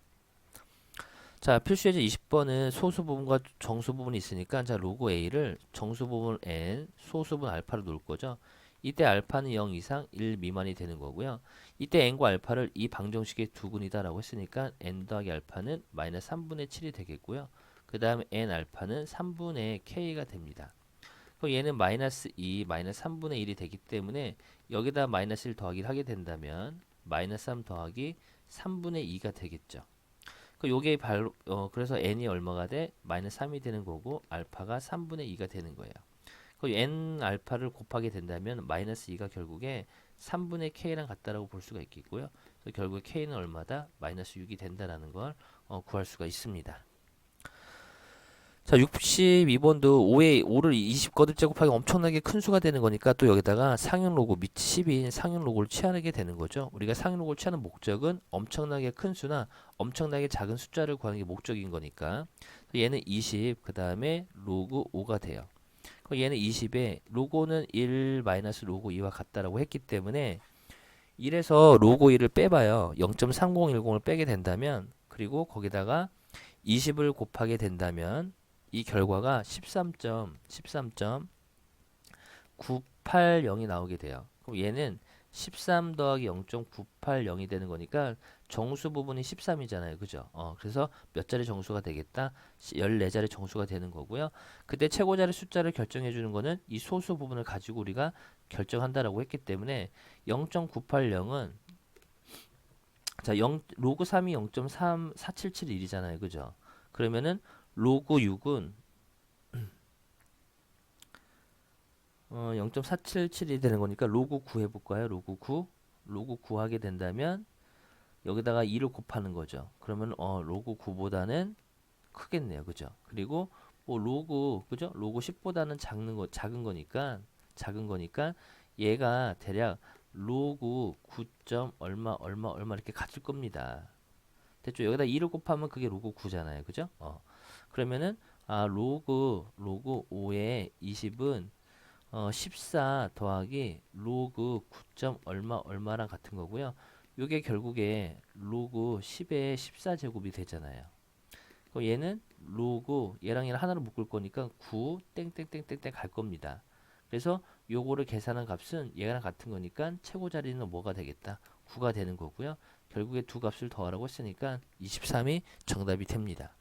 자, 필수예제 20번은 소수 부분과 정수 부분이 있으니까 자, 로그 A를 정수 부분 N, 소수 부분 알파로 놓을 거죠. 이때 알파는 0 이상 1 미만이 되는 거고요. 이때 n과 알파를 이 방정식의 두근이다라고 했으니까 n 더하기 알파는 마이너스 3분의 7이 되겠고요. 그 다음에 n 알파는 3분의 k가 됩니다. 그럼 얘는 마이너스 2, 마이너스 3분의 1이 되기 때문에 여기다 마이너스 1 더하기를 하게 된다면 마이너스 3 더하기 3분의 2가 되겠죠. 요게 그래서 n이 얼마가 돼? 마이너스 3이 되는 거고 알파가 3분의 2가 되는 거예요. n 알파를 곱하게 된다면 마이너스 2가 결국에 3분의 k랑 같다라고 볼 수가 있겠고요. 그래서 결국에 k는 얼마다? 마이너스 6이 된다라는 걸 구할 수가 있습니다. 자, 62번도 5를 20 거듭 제곱하기 엄청나게 큰 수가 되는 거니까 또 여기다가 상형 로그 밑 10인 상형 로그를 취하게 되는 거죠. 우리가 상형 로그를 취하는 목적은 엄청나게 큰 수나 엄청나게 작은 숫자를 구하는 게 목적인 거니까 얘는 20, 그 다음에 로그 5가 돼요. 얘는 20에 로고는 1 마이너스 로고 2와 같다라고 했기 때문에 1에서 로고 1을 빼봐요. 0.3010을 빼게 된다면 그리고 거기다가 20을 곱하게 된다면 이 결과가 13.980이 나오게 돼요. 그럼 얘는 13 더하기 0.980이 되는 거니까 정수 부분이 13이잖아요. 그죠? 그래서 몇 자리 정수가 되겠다? 14자리 정수가 되는 거고요. 그때 최고자리 숫자를 결정해 주는 거는 이 소수 부분을 가지고 우리가 결정한다라고 했기 때문에 0.980은 자, 로그 3이 0.34771이잖아요. 그죠? 그러면은 로그 6은 0.477이 되는 거니까 로그 9 해볼까요? 로그 9. 로그 9 하게 된다면 여기다가 2를 곱하는 거죠. 그러면 로그 9보다는 크겠네요. 그죠? 그리고 뭐 로그 그죠? 로그 10보다는 작은 거니까 얘가 대략 로그 9. 얼마 얼마 얼마 이렇게 같을 겁니다. 됐죠? 여기다 2를 곱하면 그게 로그 9잖아요. 그죠? 그러면은 로그 5의 20은 14 더하기 로그 9. 얼마 얼마랑 같은 거고요. 요게 결국에 로그 10의 14제곱이 되잖아요. 그럼 얘는 로그 얘랑 하나로 묶을 거니까 9 땡땡땡땡땡 갈 겁니다. 그래서 요거를 계산한 값은 얘랑 같은 거니까 최고 자리는 뭐가 되겠다? 9가 되는 거고요. 결국에 두 값을 더하라고 했으니까 23이 정답이 됩니다.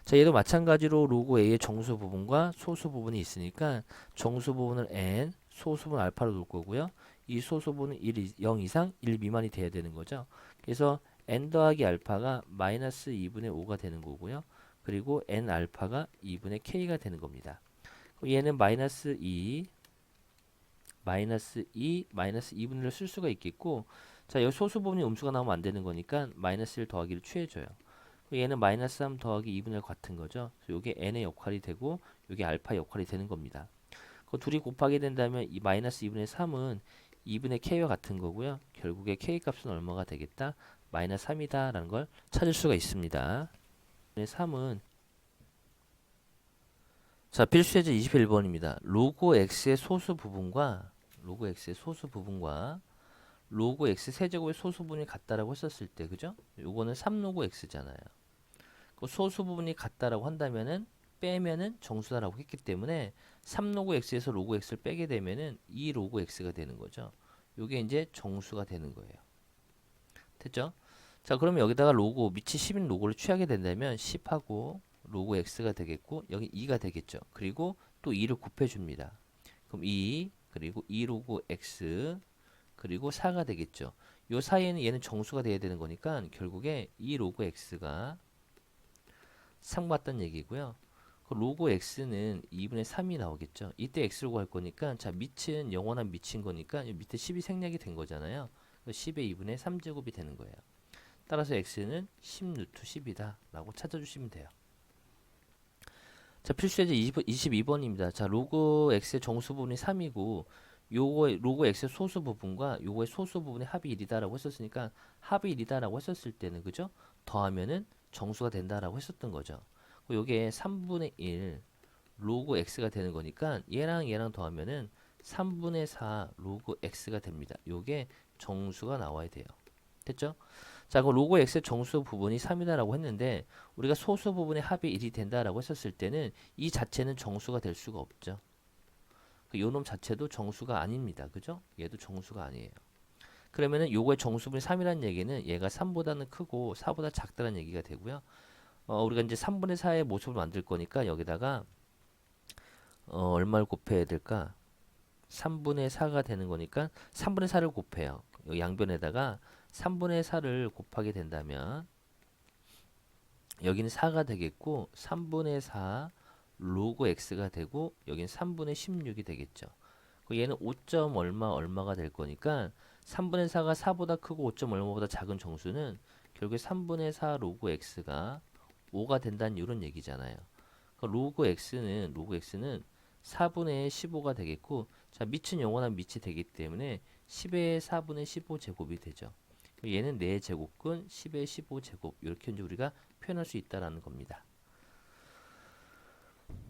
자, 얘도 마찬가지로 로그 A의 정수 부분과 소수 부분이 있으니까 정수 부분을 n, 소수 부분 알파로 놓을 거고요. 이 소수 부분은 0 이상 1 미만이 돼야 되는 거죠. 그래서 n 더하기 알파가 마이너스 2분의 5가 되는 거고요. 그리고 n 알파가 2분의 k가 되는 겁니다. 그럼 얘는 마이너스 2, 마이너스 2, 마이너스 2분의 1을 쓸 수가 있겠고, 자, 여기 소수 부분이 음수가 나오면 안 되는 거니까 마이너스 1 더하기를 취해줘요. 얘는 마이너스 3 더하기 2분의 1 같은 거죠. 그래서 이게 n의 역할이 되고 이게 알파 역할이 되는 겁니다. 그 둘이 곱하게 된다면 이 마이너스 2분의 3은 2분의 k와 같은 거고요. 결국에 k 값은 얼마가 되겠다? 마이너스 3이다 라는 걸 찾을 수가 있습니다. 3은 자, 필수 예제 21번입니다. 로그 x의 소수 부분과 로그 x의 소수 부분과 로그 x 세제곱의 소수 부분이 같다라고 했었을 때, 그죠? 요거는 3로그 x잖아요. 그 소수 부분이 같다라고 한다면은 빼면은 정수다라고 했기 때문에 3로그 x에서 로그 x를 빼게 되면은 2로그 x가 되는 거죠. 요게 이제 정수가 되는 거예요. 됐죠? 자, 그러면 여기다가 로그 밑이 10인 로그를 취하게 된다면 10하고 로그 x가 되겠고 여기 2가 되겠죠. 그리고 또 2를 곱해 줍니다. 그럼 2 그리고 2로그 x 그리고 4가 되겠죠. 요 사이에는 얘는 정수가 돼야 되는 거니까 결국에 2로그 x가 3 같다는 얘기고요. 그 로그 x는 2분의 3이 나오겠죠. 이때 x로 구할 거니까 자, 밑은 영원한 밑인 거니까 밑에 10이 생략이 된 거잖아요. 10의 2분의 3제곱이 되는 거예요. 따라서 x는 10 루트 10이다 라고 찾아주시면 돼요. 자, 필수예제 22번입니다. 자, 로그 x의 정수 부분이 3이고 요거 로그 x의 소수 부분과 요거의 소수 부분의 합이 1이다라고 했었으니까 합이 1이다라고 했었을 때는 그죠? 더하면은 정수가 된다라고 했었던 거죠. 요게 3분의 1 로그 x가 되는 거니까 얘랑 더하면은 3분의 4 로그 x가 됩니다. 요게 정수가 나와야 돼요. 됐죠? 자, 그 로그 x의 정수 부분이 3이다라고 했는데 우리가 소수 부분의 합이 1이 된다라고 했었을 때는 이 자체는 정수가 될 수가 없죠. 요놈 자체도 정수가 아닙니다. 그죠? 얘도 정수가 아니에요. 그러면은 요거의 정수분이 3이라는 얘기는 얘가 3보다는 크고 4보다 작다는 얘기가 되고요. 우리가 이제 3분의 4의 모습을 만들 거니까 여기다가 얼마를 곱해야 될까? 3분의 4가 되는 거니까 3분의 4를 곱해요. 여기 양변에다가 3분의 4를 곱하게 된다면 여기는 4가 되겠고 3분의 4 로그 x가 되고 여기는 3분의 16이 되겠죠. 얘는 5점 얼마가 될 거니까 3분의 4가 4보다 크고 5점 얼마보다 작은 정수는 결국에 3분의 4 로그 x가 5가 된다는 이런 얘기잖아요. 로그 x는 4분의 15가 되겠고 자, 밑은 영원한 밑이 되기 때문에 10의 4분의 15 제곱이 되죠. 얘는 4제곱근 10의 15 제곱 이렇게 이제 우리가 표현할 수 있다라는 겁니다.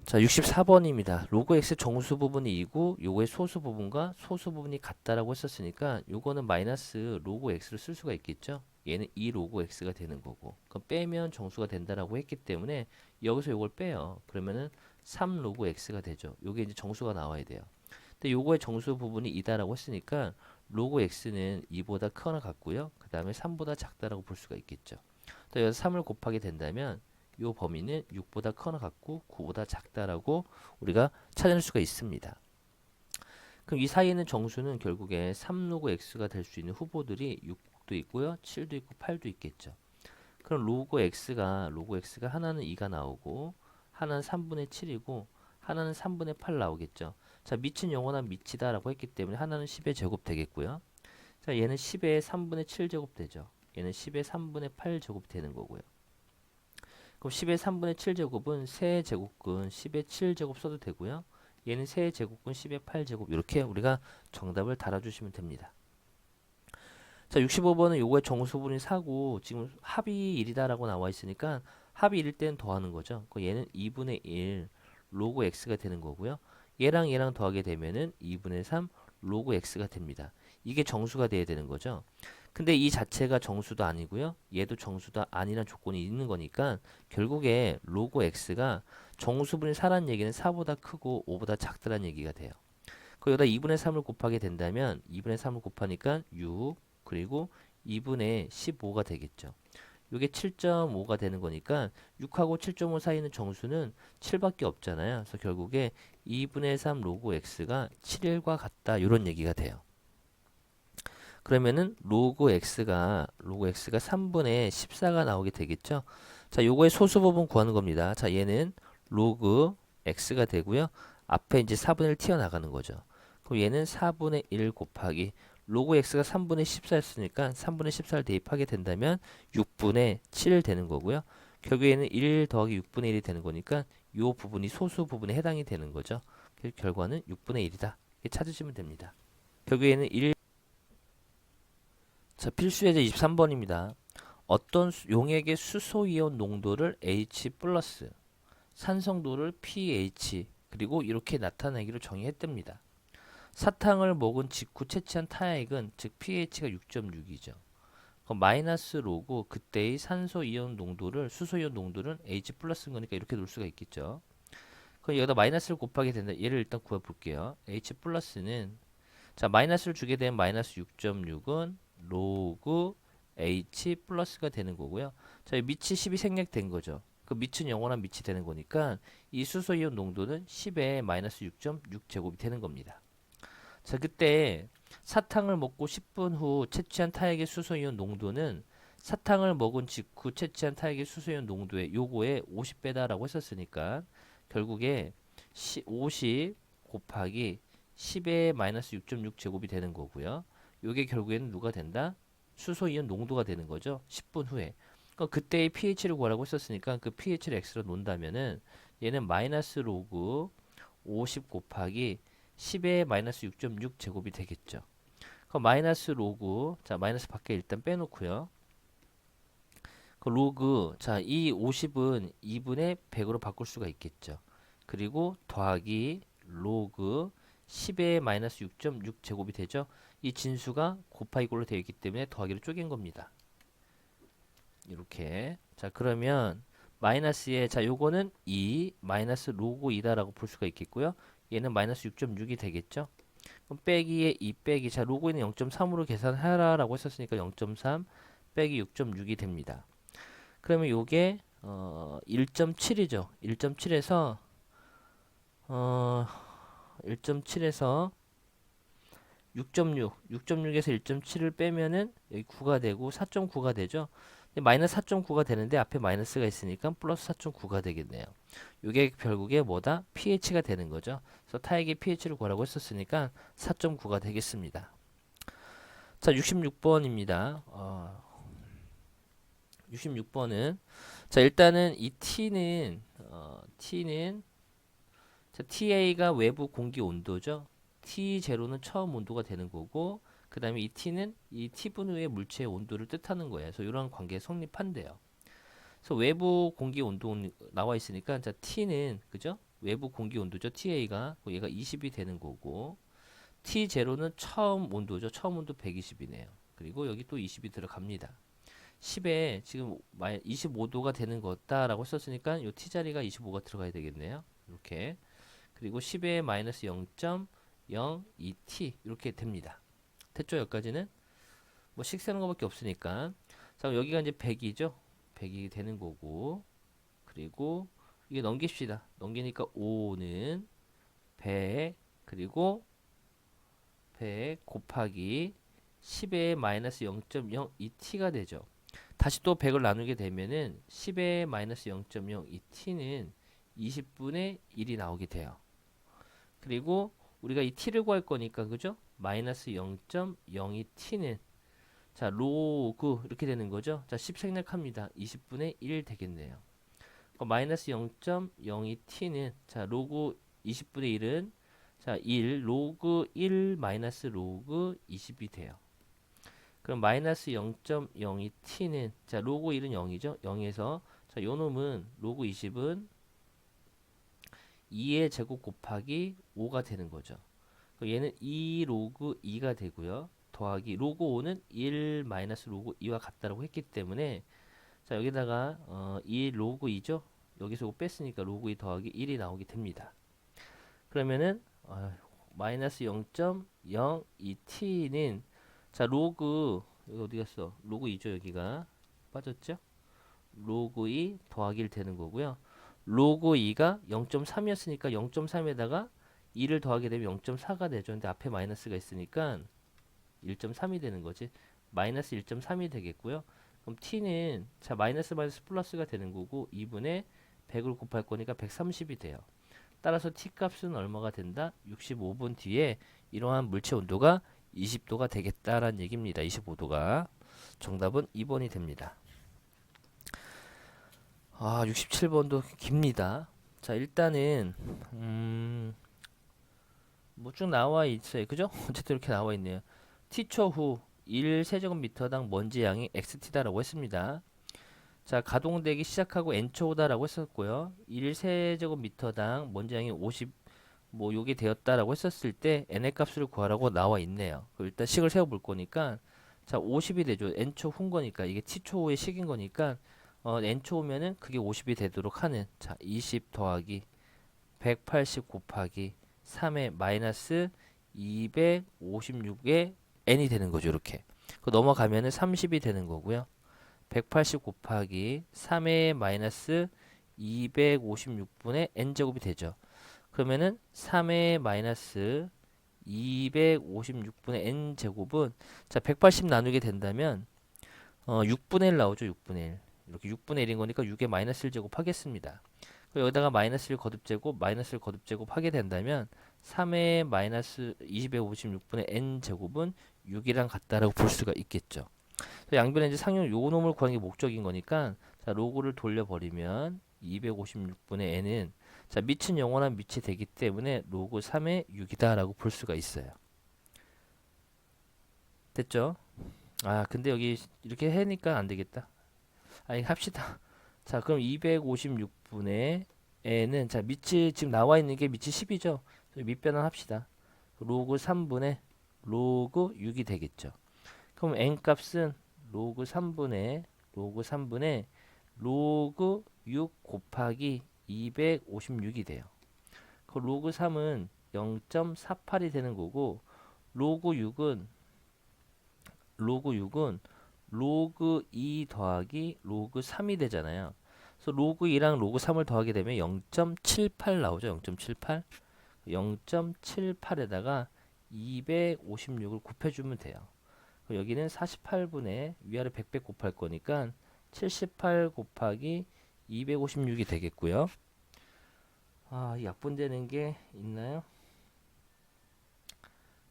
자, 64번입니다. 로그 x 정수 부분이 2고 요거의 소수 부분과 소수 부분이 같다라고 했었으니까 요거는 마이너스 로그 x를 쓸 수가 있겠죠. 얘는 2 로그 x가 되는 거고 그럼 빼면 정수가 된다라고 했기 때문에 여기서 요걸 빼요. 그러면은 3 로그 x가 되죠. 요게 이제 정수가 나와야 돼요. 근데 요거의 정수 부분이 2다라고 했으니까 로그 x는 2보다 크거나 같고요. 그 다음에 3보다 작다라고 볼 수가 있겠죠. 또 여기서 3을 곱하게 된다면 요 범위는 6보다 크거나 같고 9보다 작다라고 우리가 찾을 수가 있습니다. 그럼 이 사이에는 정수는 결국에 3로그 x가 될 수 있는 후보들이 6도 있고요. 7도 있고 8도 있겠죠. 그럼 로그 x가 하나는 2가 나오고 하나는 3분의 7이고 하나는 3분의 8 나오겠죠. 자, 밑은 영원한 밑이다라고 했기 때문에 하나는 10의 제곱 되겠고요. 자, 얘는 10의 3분의 7 제곱 되죠. 얘는 10의 3분의 8 제곱 되는 거고요. 그럼 10의 3분의 7제곱은 세 제곱근 10의 7제곱 써도 되고요. 얘는 세 제곱근 10의 8제곱 이렇게 우리가 정답을 달아주시면 됩니다. 자, 65번은 요거의 정수분이 4고 지금 합이 1이다라고 나와 있으니까 합이 1일 때는 더하는 거죠. 얘는 2분의 1 로그 x가 되는 거고요. 얘랑 더하게 되면은 2분의 3 로그 x가 됩니다. 이게 정수가 돼야 되는 거죠. 근데 이 자체가 정수도 아니고요. 얘도 정수도 아니란 조건이 있는 거니까 결국에 로그 x가 정수분이 4란 얘기는 4보다 크고 5보다 작다는 얘기가 돼요. 거기다 2분의 3을 곱하게 된다면 2분의 3을 곱하니까 6 그리고 2분의 15가 되겠죠. 이게 7.5가 되는 거니까 6하고 7.5 사이는 정수는 7밖에 없잖아요. 그래서 결국에 2분의 3 로그 x가 7과 같다. 이런 얘기가 돼요. 그러면은 로그 x가 3분의 14가 나오게 되겠죠. 자, 요거의 소수 부분 구하는 겁니다. 자, 얘는 로그 x가 되고요. 앞에 이제 4분의 1 튀어나가는 거죠. 그럼 얘는 4분의 1 곱하기 로그 x가 3분의 14였으니까 3분의 14를 대입하게 된다면 6분의 7 되는 거고요. 결국에는 1 더하기 6분의 1이 되는 거니까 요 부분이 소수 부분에 해당이 되는 거죠. 그래서 결과는 6분의 1이다. 이렇게 찾으시면 됩니다. 결국에는 1 자, 필수 예제 23번입니다. 어떤 용액의 수소이온 농도를 H 플러스, 산성도를 pH, 그리고 이렇게 나타내기로 정의했답니다. 사탕을 먹은 직후 채취한 타액은 즉 pH가 6.6이죠. 그럼 마이너스 로고 그때의 산소이온 농도를 수소이온 농도는 H 플러스인 거니까 이렇게 놓을 수가 있겠죠. 그럼 여기다 마이너스를 곱하게 된다. 얘를 일단 구해 볼게요. H 플러스는 자 마이너스를 주게 되면 마이너스 6.6은 로그 H 플러스가 되는 거고요. 자, 이 밑이 10이 생략된 거죠. 그 밑은 영원한 밑이 되는 거니까 이 수소이온 농도는 10에 마이너스 6.6 제곱이 되는 겁니다. 자, 그때 사탕을 먹고 10분 후 채취한 타액의 수소이온 농도는 사탕을 먹은 직후 채취한 타액의 수소이온 농도의 요거에 50배다라고 했었으니까 결국에 50 곱하기 10의 마이너스 6.6 제곱이 되는 거고요. 요게 결국에는 누가 된다? 수소이온 농도가 되는 거죠. 10분 후에. 그러니까 그때의 pH를 구하라고 했었으니까 그 pH를 x로 놓는다면은 얘는 마이너스 로그 50 곱하기 10의 마이너스 6.6 제곱이 되겠죠. 그럼 마이너스 로그 자 마이너스 밖에 일단 빼놓고요. 그 로그 자 이 50은 2분의 100으로 바꿀 수가 있겠죠. 그리고 더하기 로그 10의 마이너스 6.6 제곱이 되죠. 이 진수가 곱하기 꼴로 되어 있기 때문에 더하기로 쪼갠 겁니다. 이렇게 자 그러면 마이너스에 자 요거는 2 마이너스 로그 2다라고 볼 수가 있겠고요. 얘는 마이너스 6.6이 되겠죠. 그럼 빼기에 2 빼기 자 로그는 0.3으로 계산하라라고 했었으니까 0.3 빼기 6.6이 됩니다. 그러면 요게 1.7이죠. 1.7에서 1.7에서 6.6, 6.6에서 1.7을 빼면은 여기 9가 되고 4.9가 되죠. 마이너스 4.9가 되는데 앞에 마이너스가 있으니까 플러스 4.9가 되겠네요. 이게 결국에 뭐다? pH가 되는 거죠. 그래서 타액의 pH를 구하라고 했었으니까 4.9가 되겠습니다. 자, 66번입니다. 66번은 자, 일단은 이 T는 자, TA가 외부 공기 온도죠. T0는 처음 온도가 되는 거고 그 다음에 이 T는 이 T분 후의 물체의 온도를 뜻하는 거예요. 그래서 이런 관계 성립한대요. 그래서 외부 공기 온도 나와 있으니까 자 T는 그죠? 외부 공기 온도죠. TA가 얘가 20이 되는 거고 T0는 처음 온도죠. 처음 온도 120이네요. 그리고 여기 또 20이 들어갑니다. 10에 지금 25도가 되는 거다라고 썼으니까 요 T자리가 25가 들어가야 되겠네요. 이렇게 그리고 10에 마이너스 0.02t 이렇게 됩니다. 됐죠? 여기까지는 뭐 식세는 거밖에 없으니까 자 여기가 이제 100이죠? 100이 되는 거고 그리고 이게 넘깁시다. 넘기니까 5는 100 그리고 100 곱하기 10의 마이너스 0.02t가 되죠. 다시 또 100을 나누게 되면은 10의 마이너스 0.02t는 20분의 1이 나오게 돼요. 그리고 우리가 이 t를 구할 거니까 그죠? 마이너스 0.02t는 자 로그 이렇게 되는 거죠. 자 10 생략합니다. 20분의 1 되겠네요. 마이너스 0.02t는 자 로그 20분의 1은 자 1 로그 1 마이너스 로그 20이 돼요. 그럼 마이너스 0.02t는 자 로그 1은 0이죠. 0에서 자 요놈은 로그 20은 2의 제곱 곱하기 5가 되는 거죠. 그럼 얘는 2 로그 2가 되고요. 더하기 로그 5는 1 마이너스 로그 2와 같다라고 했기 때문에 자 여기다가 2 로그 2죠. 여기서 이거 뺐으니까 로그 2 더하기 1이 나오게 됩니다. 그러면은 마이너스 0.02t는 자 로그 여기 어디 갔어? 로그 2죠. 여기가 빠졌죠? 로그 2 더하기 1 되는 거고요. 로그 2가 0.3이었으니까 0.3에다가 2를 더하게 되면 0.4가 되죠. 근데 앞에 마이너스가 있으니까 1.3이 되는 거지. 마이너스 1.3이 되겠고요. 그럼 t는 자 마이너스 마이너스 플러스가 되는 거고 2분의 100을 곱할 거니까 130이 돼요. 따라서 t 값은 얼마가 된다? 65분 뒤에 이러한 물체 온도가 20도가 되겠다라는 얘기입니다. 25도가. 정답은 2번이 됩니다. 67번도 깁니다. 자, 일단은 뭐 쭉 나와 있어요. 그죠? 어쨌든 이렇게 나와 있네요. t초 후 1세제곱미터당 먼지 양이 xt다라고 했습니다. 자, 가동되기 시작하고 n초다라고 했었고요. 1세제곱미터당 먼지 양이 50 뭐 요게 되었다라고 했었을 때 n의 값을 구하라고 나와 있네요. 일단 식을 세워 볼 거니까 자, 50이 되죠. n초 후인 거니까 이게 t초 후의 식인 거니까 n초 후면은 그게 50이 되도록 하는 자, 20 더하기 180 곱하기 3의 마이너스 256의 n이 되는 거죠. 이렇게. 그 넘어가면은 30이 되는 거고요. 180 곱하기 3의 마이너스 256분의 n제곱이 되죠. 그러면은 3의 마이너스 256분의 n제곱은 자 180 나누게 된다면 6분의 1 나오죠. 6분의 1. 이렇게 6분의 1인 거니까 6의 마이너스 1 제곱 하겠습니다. 여기다가 마이너스 1 거듭 제곱, 마이너스 1 거듭 제곱 하게 된다면 3의 마이너스 256분의 n 제곱은 6이랑 같다라고 볼 수가 있겠죠. 양변에 이제 상용 요 놈을 구하는 게 목적인 거니까 자 로그를 돌려버리면 256분의 n은 자 밑은 영원한 밑이 되기 때문에 로그 3의 6이다라고 볼 수가 있어요. 됐죠? 근데 여기 이렇게 해니까 안 되겠다. 아니 합시다. 자 그럼 256분의 n은 자 밑이 지금 나와 있는 게 밑이 10이죠. 밑변환 합시다. 로그 3분의 로그 6이 되겠죠. 그럼 n 값은 로그 3분의 로그 6 곱하기 256이 돼요. 그 로그 3은 0.48이 되는 거고 로그 6은 로그 2 더하기 로그 3이 되잖아요. 그래서 로그 2랑 로그 3을 더하게 되면 0.78 나오죠. 0.78. 0.78에다가 256을 곱해주면 돼요. 여기는 48분의 위아래 100 곱할 거니까 78 곱하기 256이 되겠고요. 약분되는 게 있나요?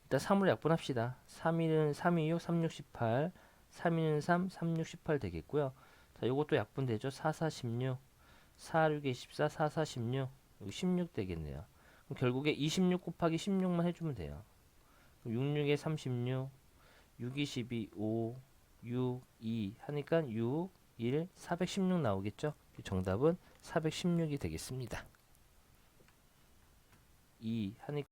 일단 3으로 약분합시다. 3은 326, 3618, 3은 3, 3618 되겠고요. 자, 요것도 약분되죠. 4416, 46에 24, 4416, 여기 16 되겠네요. 그럼 결국에 26 곱하기 16만 해주면 돼요. 66에 36, 6, 22, 5, 6, 2 하니까 6, 1, 416 나오겠죠? 정답은 416이 되겠습니다. 2 하니까